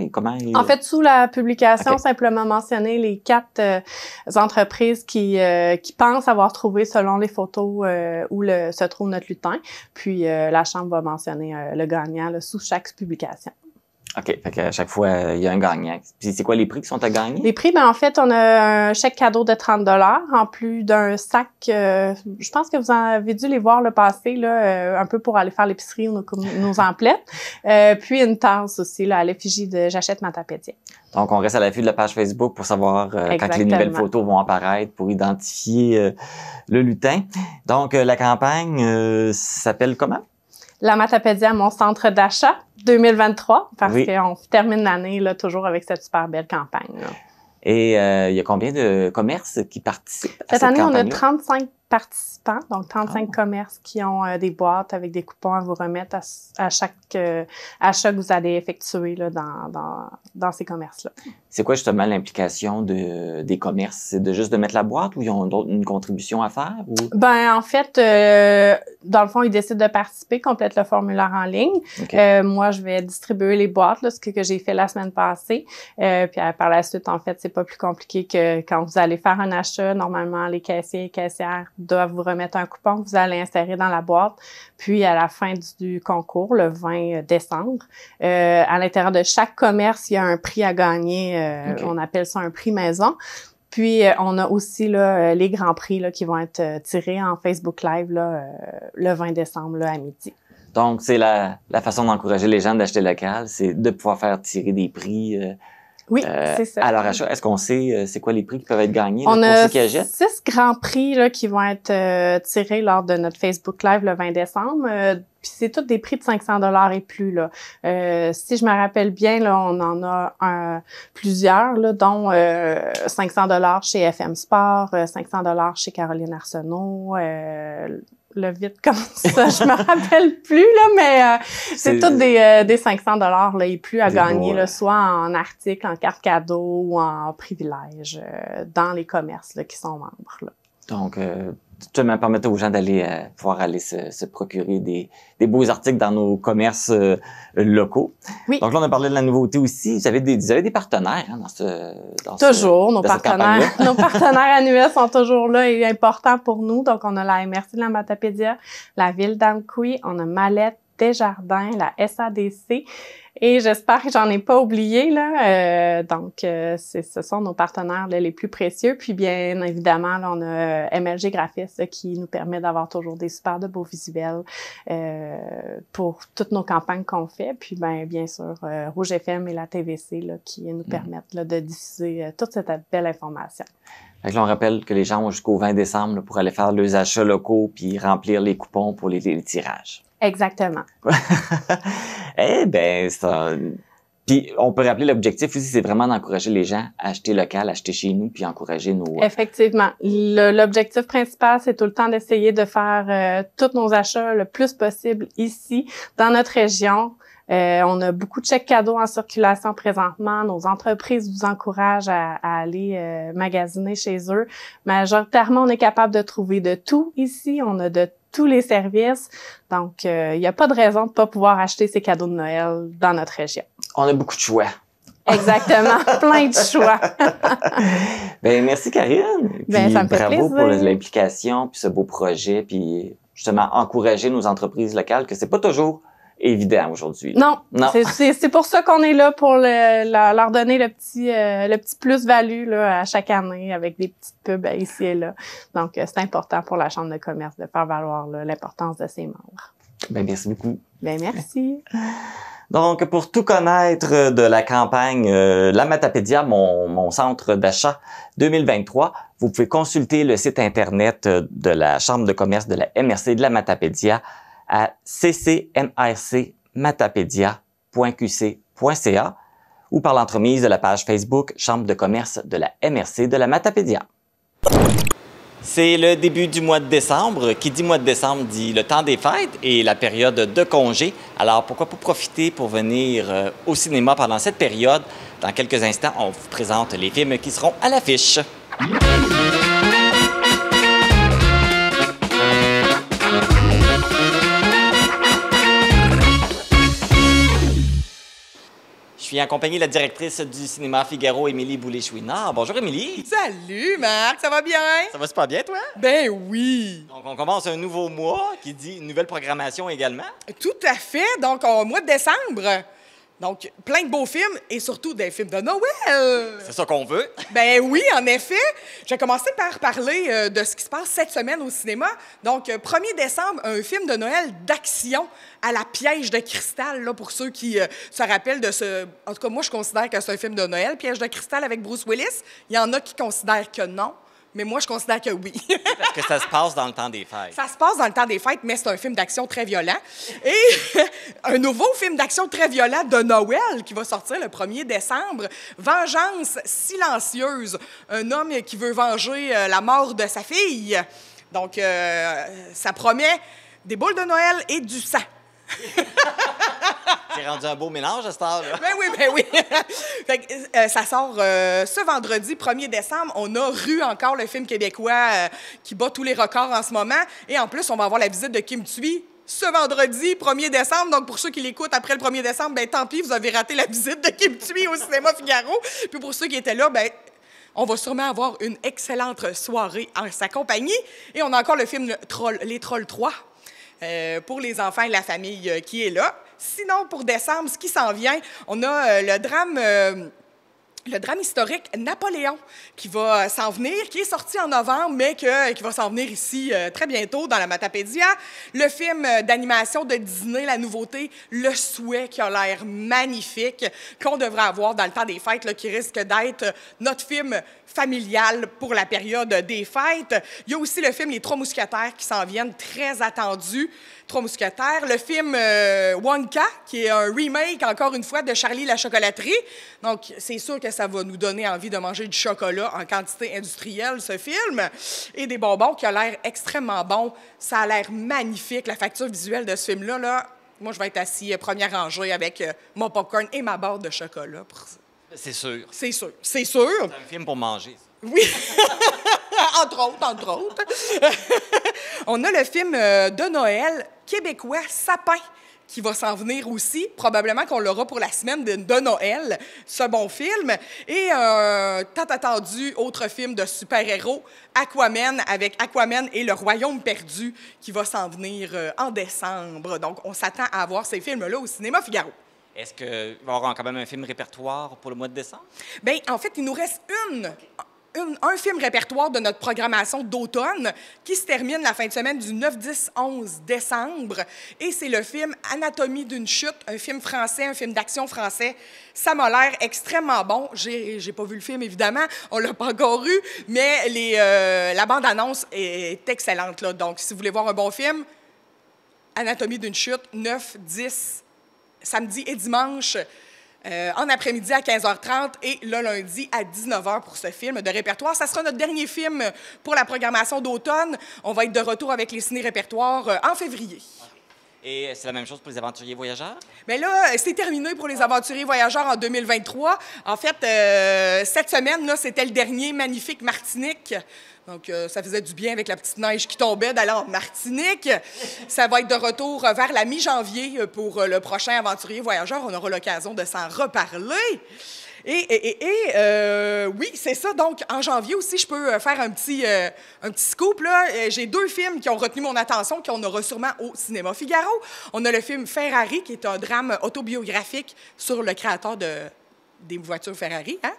S10: En fait, sous la publication,
S1: Okay.
S10: simplement mentionner les 4 entreprises qui pensent avoir trouvé, selon les photos, où se trouve notre lutin. Puis, la Chambre va mentionner le gagnant là, sous chaque publication.
S1: OK. Fait qu'à chaque fois, il y a un gagnant. Puis, c'est quoi les prix qui sont à gagner?
S10: Les prix, en fait, on a un chèque cadeau de 30 $ en plus d'un sac. Je pense que vous en avez dû les voir le passé, là, un peu pour aller faire l'épicerie ou nos emplettes. Puis une tasse aussi, là, à l'effigie de J'achète Matapédia.
S1: Donc, on reste à l'affût de la page Facebook pour savoir quand les nouvelles photos vont apparaître pour identifier le lutin. Donc, la campagne s'appelle comment?
S10: La Matapédia, mon centre d'achat 2023, parce
S1: oui.
S10: qu'on termine l'année là toujours avec cette super belle campagne. Là.
S1: Et il y a combien de commerces qui participent à cette
S10: année,
S1: campagne-là?
S10: On a 35 participants, donc 35 commerces qui ont des boîtes avec des coupons à vous remettre à chaque achat que vous allez effectuer là, dans ces commerces-là.
S1: C'est quoi justement l'implication des commerces? C'est de juste de mettre la boîte ou ils ont une contribution à faire? Ou?
S10: Ben en fait, dans le fond, ils décident de participer, complètent le formulaire en ligne.
S1: Okay.
S10: Moi, je vais distribuer les boîtes, là, ce que j'ai fait la semaine passée. Puis par la suite, en fait, c'est pas plus compliqué que quand vous allez faire un achat. Normalement, les caissiers et caissières doivent vous remettre un coupon que vous allez insérer dans la boîte. Puis, à la fin du concours, le 20 décembre, à l'intérieur de chaque commerce, il y a un prix à gagner. Okay. On appelle ça un prix maison. Puis, on a aussi là, les grands prix là, qui vont être tirés en Facebook Live là, le 20 décembre là, à midi.
S1: Donc, c'est la façon d'encourager les gens d'acheter local, c'est de pouvoir faire tirer des prix
S10: oui, c'est ça.
S1: À leur achat. Est-ce qu'on sait c'est quoi les prix qui peuvent être gagnés
S10: on
S1: là,
S10: a
S1: pour ceux qui achètent?
S10: 6 grands prix là, qui vont être tirés lors de notre Facebook Live le 20 décembre. Puis c'est tous des prix de 500 $ et plus. Là. Si je me rappelle bien, là, on en a plusieurs, là, dont 500 $ chez FM Sport, 500 $ chez Caroline Arsenault, le vite comme ça, je me rappelle plus, là, mais c'est toutes des 500 $ là, et plus à gagner, là, soit en articles, en carte cadeau ou en privilèges dans les commerces là, qui sont membres. Là.
S1: Donc, tu me permettre aux gens d'aller pouvoir aller se procurer des beaux articles dans nos commerces locaux.
S10: Oui.
S1: Donc là, on a parlé de la nouveauté aussi. Vous avez des partenaires hein,
S10: toujours, nos partenaires annuels sont toujours là et importants pour nous. Donc, on a la MRC de la Matapédia, la Ville d'Amqui, on a Mallette, Desjardins, la SADC. Et j'espère que j'en ai pas oublié, là. Donc, ce sont nos partenaires là, les plus précieux. Puis, bien évidemment, là, on a MLG Graphiste là, qui nous permet d'avoir toujours des super de beaux visuels pour toutes nos campagnes qu'on fait. Puis, bien sûr, Rouge FM et la TVC là, qui nous permettent là, de diffuser toute cette belle information.
S1: Fait que là, on rappelle que les gens ont jusqu'au 20 décembre là, pour aller faire leurs achats locaux puis remplir les coupons pour les tirages.
S10: Exactement.
S1: Eh bien, ça... Puis, on peut rappeler l'objectif aussi, c'est vraiment d'encourager les gens à acheter local, acheter chez nous, puis encourager nos...
S10: Effectivement. L'objectif principal, c'est tout le temps d'essayer de faire tous nos achats le plus possible ici, dans notre région. On a beaucoup de chèques cadeaux en circulation présentement. Nos entreprises vous encouragent à aller magasiner chez eux. Majoritairement, on est capable de trouver de tout ici. On a de tous les services. Donc, il n'y a pas de raison de ne pas pouvoir acheter ces cadeaux de Noël dans notre région.
S1: On a beaucoup de choix.
S10: Exactement, plein de choix.
S1: Ben merci Karine.
S10: Ben, ça me fait
S1: bravo
S10: plaisir.
S1: pour l'implication, puis ce beau projet, puis justement encourager nos entreprises locales, que c'est pas toujours évident aujourd'hui.
S10: Non,
S1: Non.
S10: c'est pour ça qu'on est là, pour leur donner le petit plus-value là, à chaque année avec des petites pubs ici et là. Donc, c'est important pour la Chambre de commerce de faire valoir l'importance de ses membres.
S1: Ben merci beaucoup.
S10: Ben merci.
S1: Donc, pour tout connaître de la campagne La Matapédia, mon centre d'achat 2023, vous pouvez consulter le site Internet de la Chambre de commerce de la MRC de la Matapédia à ccmrcmatapédia.qc.ca ou par l'entremise de la page Facebook Chambre de commerce de la MRC de la Matapédia. C'est le début du mois de décembre. Qui dit mois de décembre dit le temps des fêtes et la période de congé. Alors, pourquoi pas profiter pour venir au cinéma pendant cette période? Dans quelques instants, on vous présente les films qui seront à l'affiche. Je suis accompagné de la directrice du cinéma Figaro, Émilie Boulay-Chouinard. Bonjour, Émilie.
S11: Salut, Marc, ça va bien?
S1: Ça va super bien, toi?
S11: Ben oui!
S1: Donc, on commence un nouveau mois qui dit une nouvelle programmation également.
S11: Tout à fait. Donc, au mois de décembre. Donc, plein de beaux films et surtout des films de Noël.
S1: C'est ça qu'on veut.
S11: Ben oui, en effet. Je vais commencer par parler de ce qui se passe cette semaine au cinéma. Donc, 1er décembre, un film de Noël d'action à la Piège de cristal, là, pour ceux qui se rappellent de ce... En tout cas, moi, je considère que c'est un film de Noël, Piège de cristal avec Bruce Willis. Il y en a qui considèrent que non. Mais moi, je considère que oui.
S1: Parce que ça se passe dans le temps des fêtes.
S11: Ça se passe dans le temps des fêtes, mais c'est un film d'action très violent. Et un nouveau film d'action très violent de Noël qui va sortir le 1er décembre, Vengeance silencieuse. Un homme qui veut venger la mort de sa fille. Donc, ça promet des boules de Noël et du sang.
S1: C'est rendu un beau mélange à cette heure-là.
S11: Ben oui. Fait que, ça sort ce vendredi, 1er décembre. On a Rue encore, le film québécois qui bat tous les records en ce moment. Et en plus, on va avoir la visite de Kim Thuy ce vendredi, 1er décembre. Donc, pour ceux qui l'écoutent après le 1er décembre, ben tant pis, vous avez raté la visite de Kim Thuy au cinéma Figaro. Puis pour ceux qui étaient là, ben on va sûrement avoir une excellente soirée en sa compagnie. Et on a encore le film Les Trolls 3. Pour les enfants et la famille qui est là. Sinon, pour décembre, ce qui s'en vient, on a le drame historique Napoléon qui va s'en venir, qui est sorti en novembre, mais qui va s'en venir ici très bientôt dans la Matapédia. Le film d'animation de Disney, la nouveauté, Le Souhait, qui a l'air magnifique, qu'on devrait avoir dans le temps des fêtes, là, qui risque d'être notre film familial pour la période des fêtes. Il y a aussi le film Les Trois Mousquetaires qui s'en viennent, très attendu. Trois Mousquetaires. Le film Wonka, qui est un remake, encore une fois, de Charlie la chocolaterie. Donc, c'est sûr que ça va nous donner envie de manger du chocolat en quantité industrielle, ce film. Et des bonbons qui a l'air extrêmement bon. Ça a l'air magnifique, la facture visuelle de ce film-là. Là, moi, je vais être assis première rangée avec mon popcorn et ma barre de chocolat.
S1: C'est sûr.
S11: C'est sûr. C'est sûr.
S1: C'est un film pour manger.
S11: Oui. entre autres. On a le film de Noël québécois Sapin qui va s'en venir aussi. Probablement qu'on l'aura pour la semaine de Noël, ce bon film. Et un tant attendu autre film de super-héros, Aquaman, avec Aquaman et le Royaume perdu, qui va s'en venir en décembre. Donc, on s'attend à voir ces films-là au cinéma Figaro.
S1: Est-ce qu'il va y avoir quand même un film répertoire pour le mois de décembre?
S11: Bien, en fait, il nous reste un film répertoire de notre programmation d'automne qui se termine la fin de semaine du 9, 10, 11 décembre. Et c'est le film Anatomie d'une chute, un film français, un film d'action français. Ça m'a l'air extrêmement bon. J'ai pas vu le film, évidemment. On l'a pas encore eu. Mais la bande-annonce est excellente, là. Donc, si vous voulez voir un bon film, Anatomie d'une chute, 9, 10, samedi et dimanche, en après-midi à 15h30 et le lundi à 19h pour ce film de répertoire. Ça sera notre dernier film pour la programmation d'automne. On va être de retour avec les ciné-répertoires en février.
S1: Et c'est la même chose pour les aventuriers voyageurs?
S11: Bien là, c'est terminé pour les aventuriers voyageurs en 2023. En fait, cette semaine, là, c'était le dernier magnifique Martinique. Donc, ça faisait du bien avec la petite neige qui tombait d'aller en Martinique. Ça va être de retour vers la mi-janvier pour le prochain Aventurier Voyageur. On aura l'occasion de s'en reparler. Oui, c'est ça. Donc, en janvier aussi, je peux faire un petit scoop. J'ai 2 films qui ont retenu mon attention, qu'on aura sûrement au Cinéma Figaro. On a le film Ferrari, qui est un drame autobiographique sur le créateur des voitures Ferrari. Hein?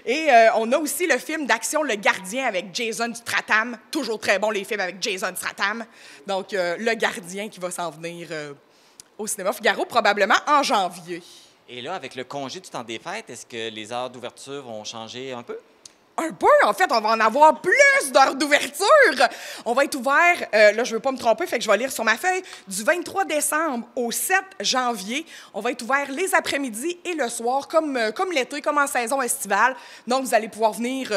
S11: Et on a aussi le film d'action Le Gardien avec Jason Statham. Toujours très bon, les films avec Jason Statham. Donc, Le Gardien qui va s'en venir au Cinéma Figaro, probablement en janvier.
S1: Et là, avec le congé du temps des fêtes, est-ce que les heures d'ouverture vont changer un peu?
S11: Un peu, en fait, on va en avoir plus d'heures d'ouverture. On va être ouvert, là, je ne veux pas me tromper, fait que je vais lire sur ma feuille, du 23 décembre au 7 janvier. On va être ouvert les après-midi et le soir, comme l'été, comme en saison estivale. Donc, vous allez pouvoir venir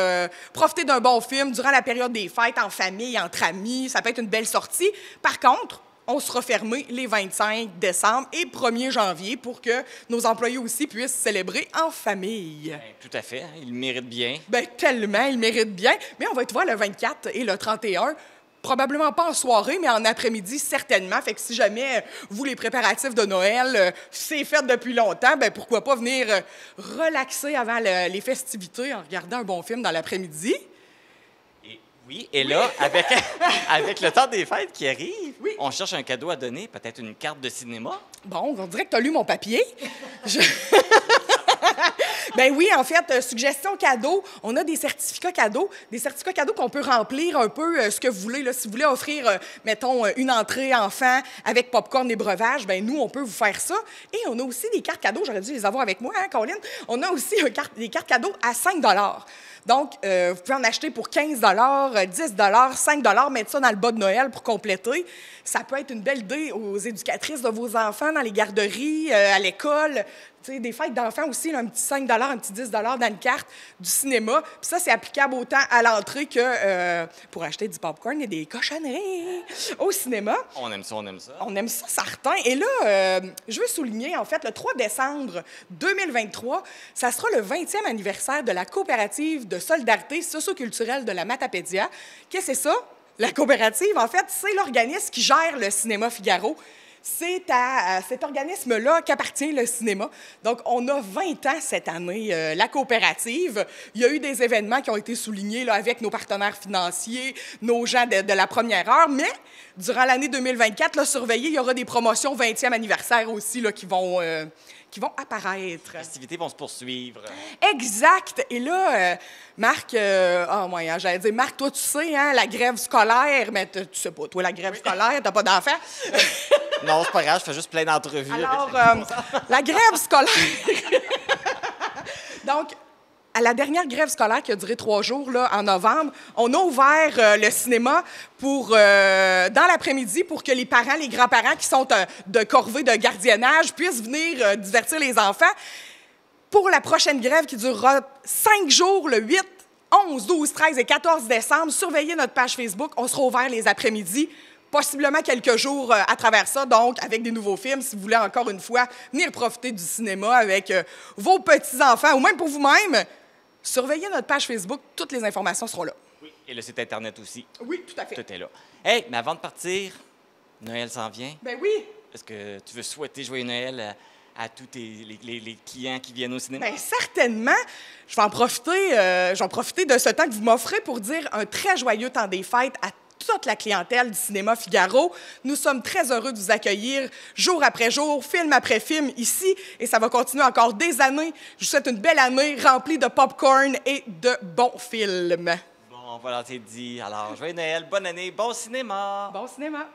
S11: profiter d'un bon film durant la période des fêtes, en famille, entre amis. Ça peut être une belle sortie. Par contre, on sera fermé les 25 décembre et 1er janvier pour que nos employés aussi puissent célébrer en famille.
S1: Bien, tout à fait. Ils méritent bien.
S11: Bien, tellement, ils méritent bien. Mais on va être ouvert le 24 et le 31. Probablement pas en soirée, mais en après-midi, certainement. Fait que si jamais, vous, les préparatifs de Noël, c'est fait depuis longtemps, bien, pourquoi pas venir relaxer avant les festivités en regardant un bon film dans l'après-midi?
S1: Oui, et là, avec le temps des fêtes qui arrive,
S11: oui,
S1: on cherche un cadeau à donner, peut-être une carte de cinéma.
S11: Bon, on dirait que tu as lu mon papier. Ben oui, en fait, suggestion cadeau, on a des certificats cadeaux qu'on peut remplir un peu ce que vous voulez. Là. Si vous voulez offrir, mettons, une entrée enfant avec popcorn et breuvage, ben nous, on peut vous faire ça. Et on a aussi des cartes cadeaux, j'aurais dû les avoir avec moi, hein, Colin? On a aussi des cartes cadeaux à 5 $. Donc, vous pouvez en acheter pour 15 $, 10 $, 5 $, mettre ça dans le bas de Noël pour compléter. Ça peut être une belle idée aux éducatrices de vos enfants dans les garderies, à l'école. Tu sais, des fêtes d'enfants aussi, là, un petit 5 $, un petit 10 $ dans une carte du cinéma. Puis ça, c'est applicable autant à l'entrée que pour acheter du popcorn et des cochonneries au cinéma.
S1: On aime ça, on aime ça.
S11: On aime ça, certain. Et là, je veux souligner, en fait, le 3 décembre 2023, ça sera le 20e anniversaire de la coopérative de solidarité socioculturelle de la Matapédia. Qu'est-ce que c'est ça? La coopérative, en fait, c'est l'organisme qui gère le Cinéma Figaro. C'est à cet organisme-là qu'appartient le cinéma. Donc, on a 20 ans cette année, la coopérative. Il y a eu des événements qui ont été soulignés là, avec nos partenaires financiers, nos gens de la première heure, mais durant l'année 2024, là, surveillez, il y aura des promotions 20e anniversaire aussi là, qui vont apparaître.
S1: Les festivités vont se poursuivre.
S11: Exact. Et là, Marc, j'allais dire, Marc, toi, tu sais, hein, la grève scolaire, mais tu sais pas, toi, la grève scolaire, t'as pas d'enfants?
S1: Non, c'est pas grave, je fais juste plein d'entrevues.
S11: Alors, la grève scolaire... Donc, à la dernière grève scolaire qui a duré 3 jours, là, en novembre, on a ouvert le cinéma dans l'après-midi pour que les parents, les grands-parents qui sont de corvée de gardiennage puissent venir divertir les enfants. Pour la prochaine grève qui durera 5 jours, le 8, 11, 12, 13 et 14 décembre, surveillez notre page Facebook. On sera ouvert les après-midi, possiblement quelques jours à travers ça, donc avec des nouveaux films, si vous voulez encore une fois venir profiter du cinéma avec vos petits-enfants ou même pour vous-même. Surveillez notre page Facebook, toutes les informations seront là.
S1: Oui, et le site Internet aussi.
S11: Oui, tout à fait.
S1: Tout est là. Hey, mais avant de partir, Noël s'en vient.
S11: Ben oui.
S1: Est-ce que tu veux souhaiter joyeux Noël à tous les clients qui viennent au cinéma?
S11: Bien, certainement. Je vais en profiter de ce temps que vous m'offrez pour dire un très joyeux temps des fêtes à toute la clientèle du Cinéma Figaro. Nous sommes très heureux de vous accueillir jour après jour, film après film ici, et ça va continuer encore des années. Je vous souhaite une belle année remplie de popcorn et de bons films.
S1: Bon, voilà, c'est dit. Alors, joyeux Noël, bonne année, bon cinéma!
S11: Bon cinéma!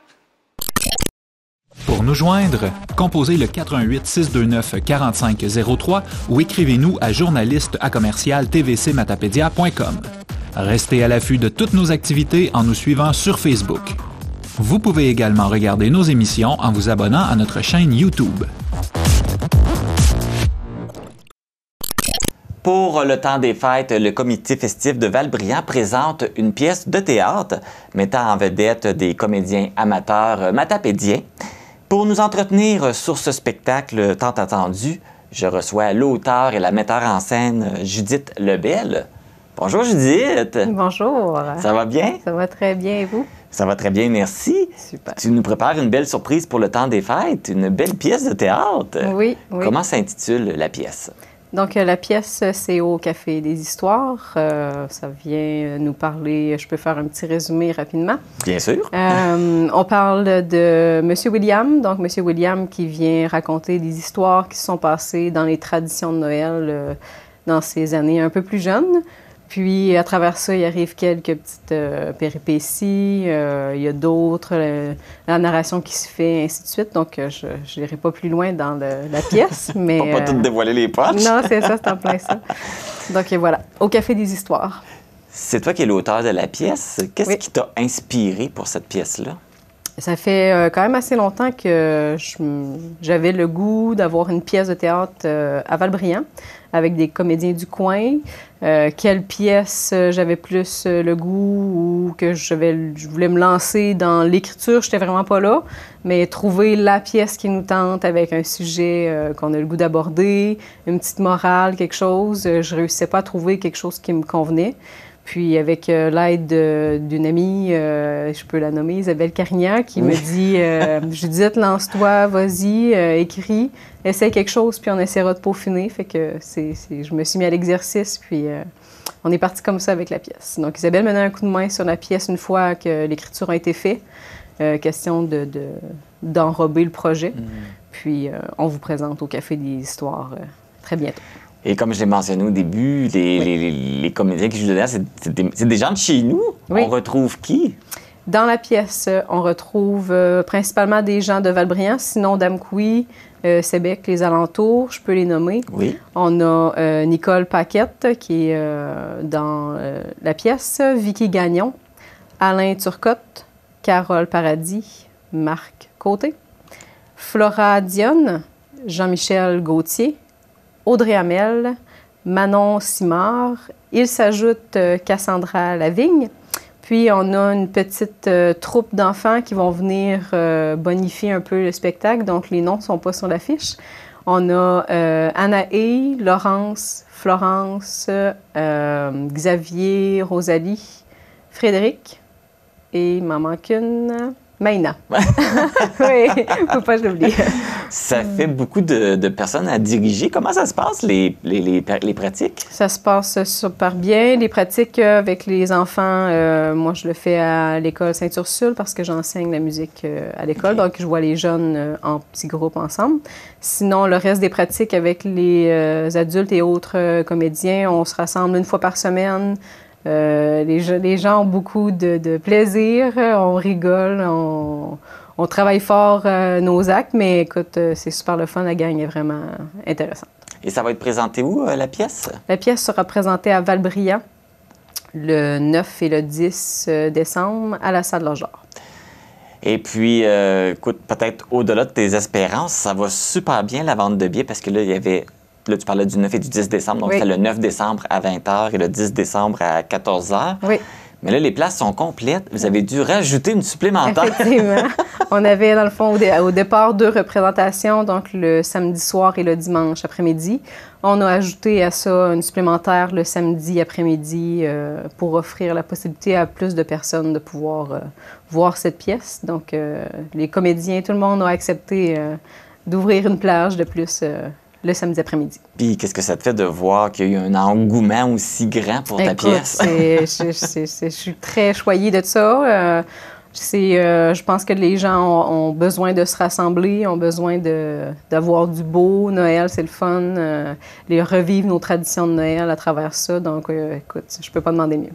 S12: Pour nous joindre, composez le 418-629-4503 ou écrivez-nous à journaliste@tvcmatapedia.com. Restez à l'affût de toutes nos activités en nous suivant sur Facebook. Vous pouvez également regarder nos émissions en vous abonnant à notre chaîne YouTube.
S1: Pour le temps des fêtes, le comité festif de Valbriand présente une pièce de théâtre mettant en vedette des comédiens amateurs matapédiens. Pour nous entretenir sur ce spectacle tant attendu, je reçois l'auteur et la metteur en scène Judith Lebel. Bonjour Judith.
S13: Bonjour.
S1: Ça va bien?
S13: Ça va très bien et vous?
S1: Ça va très bien, merci.
S13: Super.
S1: Tu nous prépares une belle surprise pour le temps des fêtes, une belle pièce de théâtre.
S13: Oui, oui.
S1: Comment s'intitule la pièce?
S13: Donc, la pièce, c'est au Café des Histoires. Ça vient nous parler, je peux faire un petit résumé rapidement.
S1: Bien sûr.
S13: On parle de M. William. Donc, M. William qui vient raconter des histoires qui se sont passées dans les traditions de Noël dans ses années un peu plus jeunes. Puis, à travers ça, il arrive quelques petites péripéties. Il y a d'autres, la narration qui se fait, ainsi de suite. Donc, je n'irai pas plus loin dans la pièce, mais...
S1: Pour pas tout dévoiler les punchs.
S13: Non, c'est ça, c'est en plein ça. Donc, voilà, au Café des Histoires.
S1: C'est toi qui es l'auteur de la pièce. Qu'est-ce qui t'a inspiré pour cette pièce-là?
S13: Ça fait quand même assez longtemps que j'avais le goût d'avoir une pièce de théâtre à Val-Bréand avec des comédiens du coin. Quelle pièce j'avais plus le goût ou que je voulais me lancer dans l'écriture, je n'étais vraiment pas là, mais trouver la pièce qui nous tente avec un sujet qu'on a le goût d'aborder, une petite morale, quelque chose, je ne réussissais pas à trouver quelque chose qui me convenait. Puis avec l'aide d'une amie, je peux la nommer, Isabelle Carignan, qui me dit « Judith, lance-toi, vas-y, écris, essaie quelque chose, puis on essaiera de peaufiner. » Fait que je me suis mis à l'exercice, puis on est parti comme ça avec la pièce. Donc Isabelle me donne un coup de main sur la pièce une fois que l'écriture a été faite. Question d'enrober le projet. Puis on vous présente au Café des Histoires très bientôt.
S1: Et comme je l'ai mentionné au début, les comédiens qui jouent dedans, c'est des gens de chez nous. Oui. On retrouve qui?
S13: Dans la pièce, on retrouve principalement des gens de Val-Bréand, sinon d'Amqui, Sébec, les alentours, je peux les nommer.
S1: Oui.
S13: On a Nicole Paquette qui est dans la pièce, Vicky Gagnon, Alain Turcotte, Carole Paradis, Marc Côté, Flora Dionne, Jean-Michel Gauthier, Audrey Hamel, Manon Simard. Il s'ajoute Cassandra Lavigne. Puis, on a une petite troupe d'enfants qui vont venir bonifier un peu le spectacle. Donc, les noms ne sont pas sur l'affiche. On a Anaé, Laurence, Florence, Xavier, Rosalie, Frédéric et maman qu'une... Maïna. Oui, faut pas que je l'oublie.
S1: Ça fait beaucoup de personnes à diriger. Comment ça se passe, les pratiques?
S13: Ça se passe super bien. Les pratiques avec les enfants, moi, je le fais à l'école Sainte-Ursule parce que j'enseigne la musique à l'école. Okay. Donc, je vois les jeunes en petits groupes ensemble. Sinon, le reste des pratiques avec les adultes et autres comédiens, on se rassemble une fois par semaine. Les gens ont beaucoup de plaisir, on rigole, on travaille fort nos actes, mais écoute, c'est super le fun, la gang est vraiment intéressante.
S1: Et ça va être présenté où, la pièce?
S13: La pièce sera présentée à Val-Bréand le 9 et le 10 décembre à la salle Logeur.
S1: Et puis, écoute, peut-être au-delà de tes espérances, ça va super bien la vente de billets parce que là, il y avait... Là, tu parlais du 9 et du 10 décembre, donc oui. C'était le 9 décembre à 20h et le 10 décembre à 14h.
S13: Oui.
S1: Mais là, les places sont complètes. Vous avez dû rajouter une supplémentaire.
S13: Effectivement. On avait, dans le fond, au départ, 2 représentations, donc le samedi soir et le dimanche après-midi. On a ajouté à ça une supplémentaire le samedi après-midi pour offrir la possibilité à plus de personnes de pouvoir voir cette pièce. Donc, les comédiens, tout le monde a accepté d'ouvrir une plage de plus le samedi après-midi.
S1: Puis, qu'est-ce que ça te fait de voir qu'il y a eu un engouement aussi grand pour ta pièce?
S13: Je suis très choyée de ça. Je pense que les gens ont besoin de se rassembler, ont besoin d'avoir du beau. Noël, c'est le fun. Les revivre nos traditions de Noël à travers ça. Donc, écoute, je peux pas demander mieux.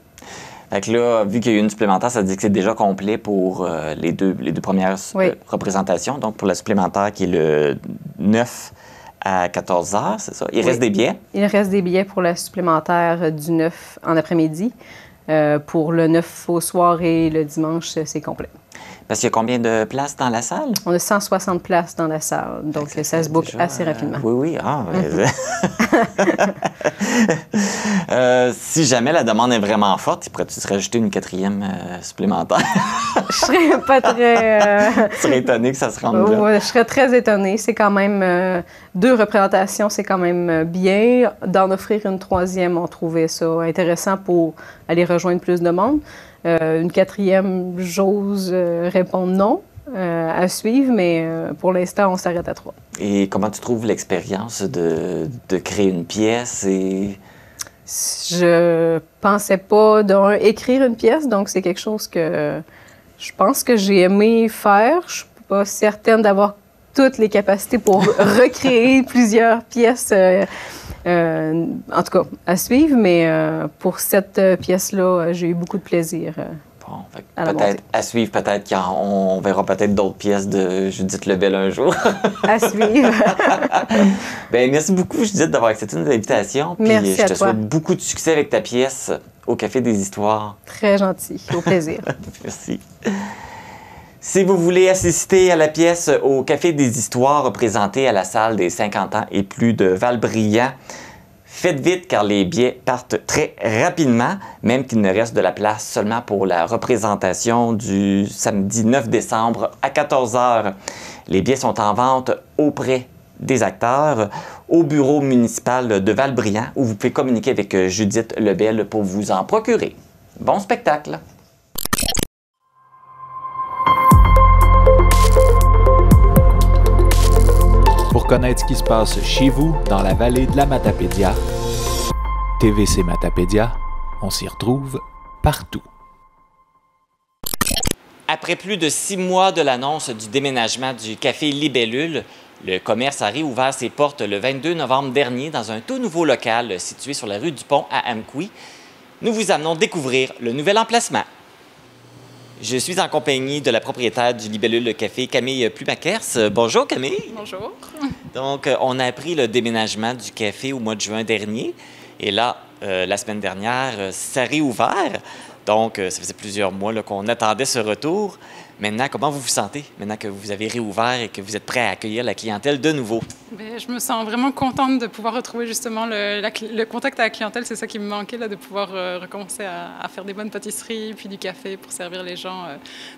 S1: Fait que là, vu qu'il y a eu une supplémentaire, ça veut dire que c'est déjà complet pour les deux premières représentations. Donc, pour la supplémentaire qui est le 9 à 14h, c'est ça? Il reste des billets?
S13: Il reste des billets pour la supplémentaire du 9 en après-midi. Pour le 9 au soir et le dimanche, c'est complet.
S1: Parce qu'il y a combien de places dans la salle?
S13: On a 160 places dans la salle, donc ça se book assez rapidement.
S1: Oui. Ah, si jamais la demande est vraiment forte, pourrais-tu se rajouter une 4e supplémentaire?
S13: Je serais pas très...
S1: Tu serais étonné que ça se rende là?
S13: Je serais très étonnée. C'est quand même... 2 représentations, c'est quand même bien. D'en offrir une 3e, on trouvait ça intéressant pour aller rejoindre plus de monde. Une 4e, j'ose répondre non. à suivre, mais pour l'instant, on s'arrête à 3.
S1: Et comment tu trouves l'expérience de créer une pièce?
S13: Je pensais pas écrire une pièce, donc c'est quelque chose que je pense que j'ai aimé faire. Je suis pas certaine d'avoir toutes les capacités pour recréer plusieurs pièces, en tout cas, à suivre, mais pour cette pièce-là, j'ai eu beaucoup de plaisir.
S1: Bon, peut-être à suivre, peut-être qu'on verra peut-être d'autres pièces de Judith Lebel un jour.
S13: À suivre.
S1: Bien, merci beaucoup, Judith, d'avoir accepté notre invitation.
S13: Merci
S1: je
S13: à
S1: te
S13: toi.
S1: souhaite beaucoup de succès avec ta pièce au Café des Histoires.
S13: Très gentil, au plaisir.
S1: Merci. Si vous voulez assister à la pièce au Café des Histoires présentée à la salle des 50 ans et plus de Val-Brillant, faites vite car les billets partent très rapidement, même qu'il ne reste de la place seulement pour la représentation du samedi 9 décembre à 14 h. Les billets sont en vente auprès des acteurs au bureau municipal de Val-Brillant où vous pouvez communiquer avec Judith Lebel pour vous en procurer. Bon spectacle!
S12: Pour connaître ce qui se passe chez vous, dans la vallée de la Matapédia, TVC Matapédia, on s'y retrouve partout.
S1: Après plus de 6 mois de l'annonce du déménagement du Café Libellule, le commerce a réouvert ses portes le 22 novembre dernier dans un tout nouveau local situé sur la rue du Pont à Amqui. Nous vous amenons découvrir le nouvel emplacement. Je suis en compagnie de la propriétaire du Libellule Café, Camille Plumakers. Bonjour, Camille.
S14: Bonjour.
S1: Donc, on a appris le déménagement du café au mois de juin dernier. Et là, la semaine dernière, ça a réouvert. Donc, ça faisait plusieurs mois qu'on attendait ce retour. Maintenant, comment vous vous sentez, maintenant que vous avez réouvert et que vous êtes prêt à accueillir la clientèle de nouveau?
S14: Bien, je me sens vraiment contente de pouvoir retrouver justement le contact avec la clientèle. C'est ça qui me manquait, là, de pouvoir recommencer à faire des bonnes pâtisseries, puis du café pour servir les gens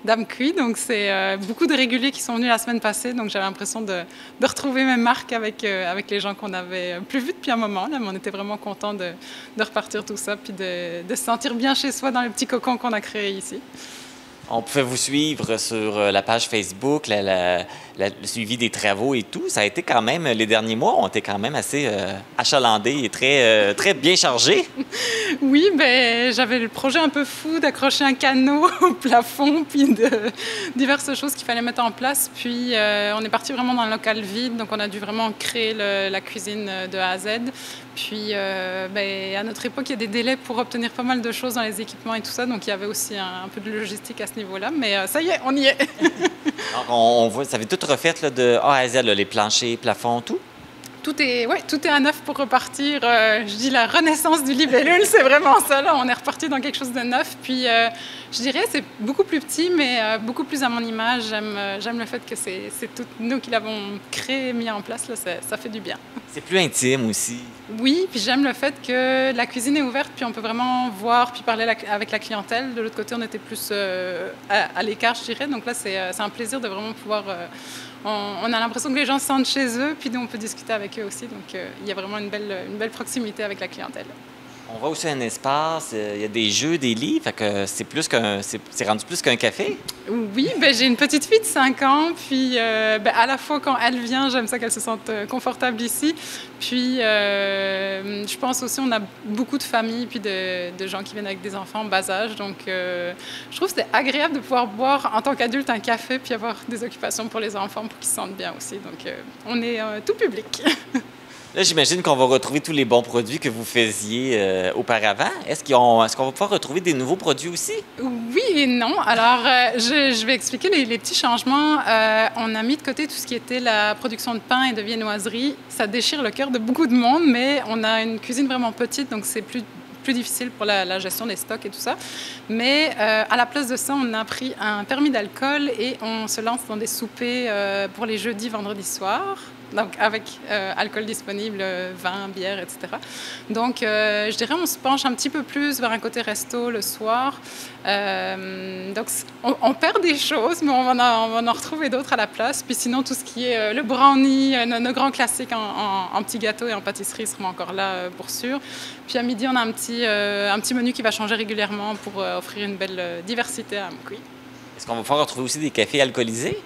S14: d'Amqui. Donc, c'est beaucoup de réguliers qui sont venus la semaine passée. Donc, j'avais l'impression de retrouver mes marques avec les gens qu'on avait plus vus depuis un moment. Là, mais on était vraiment contents de repartir tout ça, puis de se sentir bien chez soi dans le petit cocon qu'on a créé ici.
S1: On pouvait vous suivre sur la page Facebook, le suivi des travaux et tout. Ça a été quand même, les derniers mois ont été quand même assez achalandés et très bien chargés.
S14: Oui, ben j'avais le projet un peu fou d'accrocher un canot au plafond, puis de diverses choses qu'il fallait mettre en place. Puis on est parti vraiment dans un local vide, donc on a dû vraiment créer la cuisine de A à Z. Puis à notre époque, il y a des délais pour obtenir pas mal de choses dans les équipements et tout ça, donc il y avait aussi un peu de logistique à ce niveau-là, mais ça y est, on y est.
S1: Alors, on voit, ça avait tout refait là, de A à Z, là, les planchers, plafonds, tout?
S14: Tout est à neuf pour repartir. Je dis la renaissance du Libellule, c'est vraiment ça. Là. On est reparti dans quelque chose de neuf. Puis, je dirais, c'est beaucoup plus petit, mais beaucoup plus à mon image. J'aime le fait que c'est toutes nous qui l'avons créé, mis en place. Là, ça fait du bien.
S1: C'est plus intime aussi.
S14: Oui, puis j'aime le fait que la cuisine est ouverte, puis on peut vraiment voir, puis parler avec la clientèle. De l'autre côté, on était plus à l'écart, je dirais. Donc là, c'est un plaisir de vraiment pouvoir... On a l'impression que les gens se sentent chez eux, puis nous, on peut discuter avec eux aussi. Donc, il y a vraiment une belle proximité avec la clientèle.
S1: On voit aussi un espace, il y a des jeux, des lits, fait que c'est rendu plus qu'un café.
S14: Oui, j'ai une petite fille de 5 ans, puis à la fois quand elle vient, j'aime ça qu'elle se sente confortable ici. Puis je pense aussi on a beaucoup de familles, puis de gens qui viennent avec des enfants en bas âge. Donc je trouve que c'est agréable de pouvoir boire en tant qu'adulte un café, puis avoir des occupations pour les enfants pour qu'ils se sentent bien aussi. Donc on est tout public.
S1: Là, j'imagine qu'on va retrouver tous les bons produits que vous faisiez auparavant. Est-ce qu'on va pouvoir retrouver des nouveaux produits aussi?
S14: Oui et non. Alors, je vais expliquer les petits changements. On a mis de côté tout ce qui était la production de pain et de viennoiserie. Ça déchire le cœur de beaucoup de monde, mais on a une cuisine vraiment petite, donc c'est plus difficile pour la gestion des stocks et tout ça. Mais à la place de ça, on a pris un permis d'alcool et on se lance dans des soupers pour les jeudis, vendredis soirs. Donc, avec alcool disponible, vin, bière, etc. Donc, je dirais on se penche un petit peu plus vers un côté resto le soir. Donc, on perd des choses, mais on va en retrouver d'autres à la place. Puis sinon, tout ce qui est le brownie, nos grands classiques en petits gâteaux et en pâtisserie seront encore là pour sûr. Puis à midi, on a un petit menu qui va changer régulièrement pour offrir une belle diversité à Amqui.
S1: Est-ce qu'on va pouvoir retrouver aussi des cafés alcoolisés?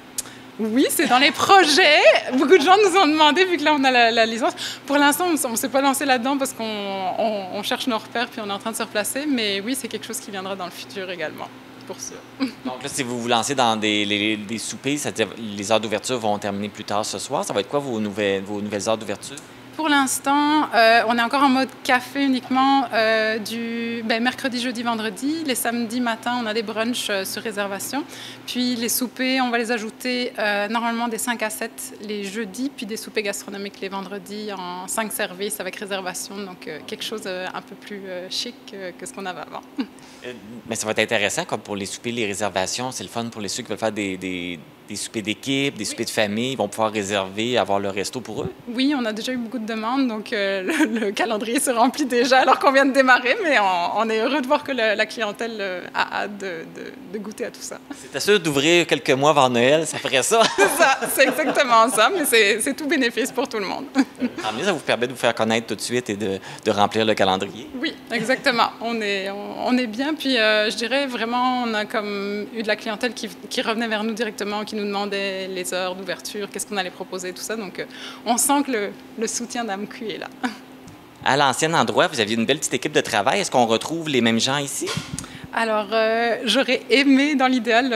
S14: Oui, c'est dans les projets. Beaucoup de gens nous ont demandé, vu que là, on a la licence. Pour l'instant, on ne s'est pas lancé là-dedans parce qu'on cherche nos repères puis on est en train de se replacer. Mais oui, c'est quelque chose qui viendra dans le futur également, pour sûr.
S1: Donc là, si vous vous lancez dans des soupers, c'est-à-dire les heures d'ouverture vont terminer plus tard ce soir. Ça va être quoi vos nouvelles heures d'ouverture?
S14: Pour l'instant, on est encore en mode café uniquement du mercredi, jeudi, vendredi. Les samedis matins, on a des brunchs sur réservation. Puis les soupers, on va les ajouter normalement des 5 à 7 les jeudis, puis des soupers gastronomiques les vendredis en 5 services avec réservation. Donc quelque chose un peu plus chic que ce qu'on avait avant.
S1: Mais ça va être intéressant, comme pour les soupers, les réservations. C'est le fun pour ceux qui veulent faire des soupers d'équipe, des soupers de famille. Ils vont pouvoir réserver, avoir leur resto pour eux.
S14: Oui, on a déjà eu beaucoup de demandes, donc le calendrier se remplit déjà alors qu'on vient de démarrer, mais on est heureux de voir que la clientèle a hâte de goûter à tout ça.
S1: C'est sûr d'ouvrir quelques mois avant Noël, ça ferait ça.
S14: C'est ça, c'est exactement ça, mais c'est tout bénéfice pour tout le monde.
S1: Ça vous permet de vous faire connaître tout de suite et de remplir le calendrier.
S14: Oui, exactement. On est bien, puis je dirais vraiment, on a comme eu de la clientèle qui revenait vers nous directement, qui nous demandait les heures d'ouverture, qu'est-ce qu'on allait proposer, tout ça. Donc, on sent que le soutien d'AMQUI est là.
S1: À l'ancien endroit, vous aviez une belle petite équipe de travail. Est-ce qu'on retrouve les mêmes gens ici?
S14: Alors, j'aurais aimé, dans l'idéal,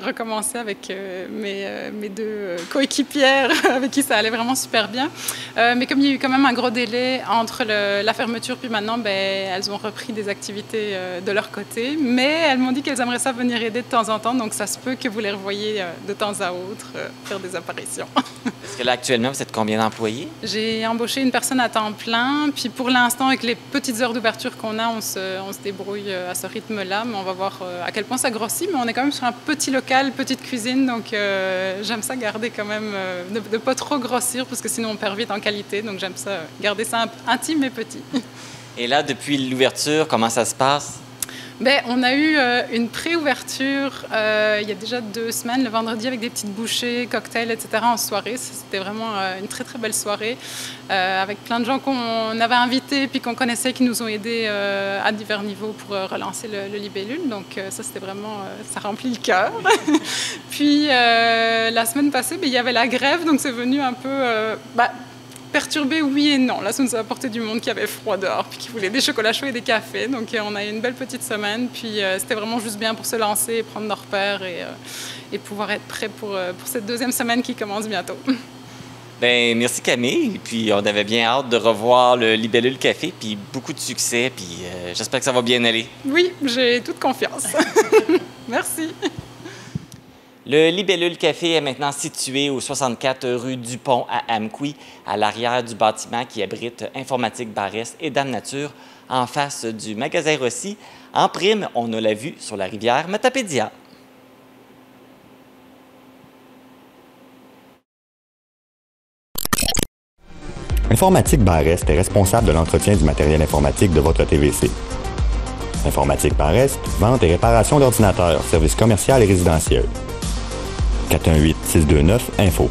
S14: recommencer avec mes deux coéquipières avec qui ça allait vraiment super bien. Mais comme il y a eu quand même un gros délai entre la fermeture puis maintenant, elles ont repris des activités de leur côté. Mais elles m'ont dit qu'elles aimeraient ça venir aider de temps en temps. Donc, ça se peut que vous les revoyiez de temps à autre faire des apparitions.
S1: Est-ce que là, actuellement, vous êtes combien d'employés?
S14: J'ai embauché une personne à temps plein. Puis pour l'instant, avec les petites heures d'ouverture qu'on a, on se débrouille à ce rythme-là. Mais on va voir à quel point ça grossit. Mais on est quand même sur un petit local, petite cuisine. Donc j'aime ça garder quand même, de ne pas trop grossir parce que sinon on perd vite en qualité. Donc j'aime ça garder ça intime et petit.
S1: Et là, depuis l'ouverture, comment ça se passe?
S14: On a eu une pré-ouverture il y a déjà 2 semaines, le vendredi, avec des petites bouchées, cocktails, etc. en soirée. C'était vraiment une très, très belle soirée avec plein de gens qu'on avait invités puis qu'on connaissait qui nous ont aidés à divers niveaux pour relancer le libellule. Donc ça, c'était vraiment... ça remplit le cœur. Puis la semaine passée, il y avait la grève, donc c'est venu un peu... perturbé, oui et non. Là, ça nous a apporté du monde qui avait froid dehors, puis qui voulait des chocolats chauds et des cafés. Donc, on a eu une belle petite semaine. Puis, c'était vraiment juste bien pour se lancer, prendre nos repères et pouvoir être prêt pour cette 2e semaine qui commence bientôt.
S1: Merci Camille. Et puis, on avait bien hâte de revoir le Libellule Café, puis beaucoup de succès. Puis, j'espère que ça va bien aller.
S14: Oui, j'ai toute confiance. Merci.
S1: Le Libellule Café est maintenant situé au 64 rue Dupont à Amqui, à l'arrière du bâtiment qui abrite Informatique Barrest et Dame Nature, en face du magasin Rossi. En prime, on a la vue sur la rivière Matapédia.
S15: Informatique Barrest est responsable de l'entretien du matériel informatique de votre TVC. Informatique Barrest, vente et réparation d'ordinateurs, services commerciaux et résidentiels. 418-629-INFO.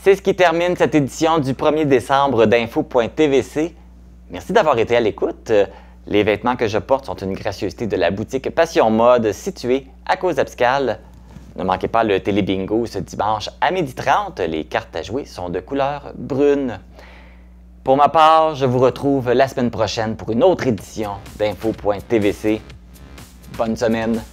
S1: C'est ce qui termine cette édition du 1er décembre d'Info.tvc. Merci d'avoir été à l'écoute. Les vêtements que je porte sont une gracieuseté de la boutique Passion Mode située à Cause-Abscale. Ne manquez pas le télébingo ce dimanche à 12h30. Les cartes à jouer sont de couleur brune. Pour ma part, je vous retrouve la semaine prochaine pour une autre édition d'Info.tvc. Bonne semaine!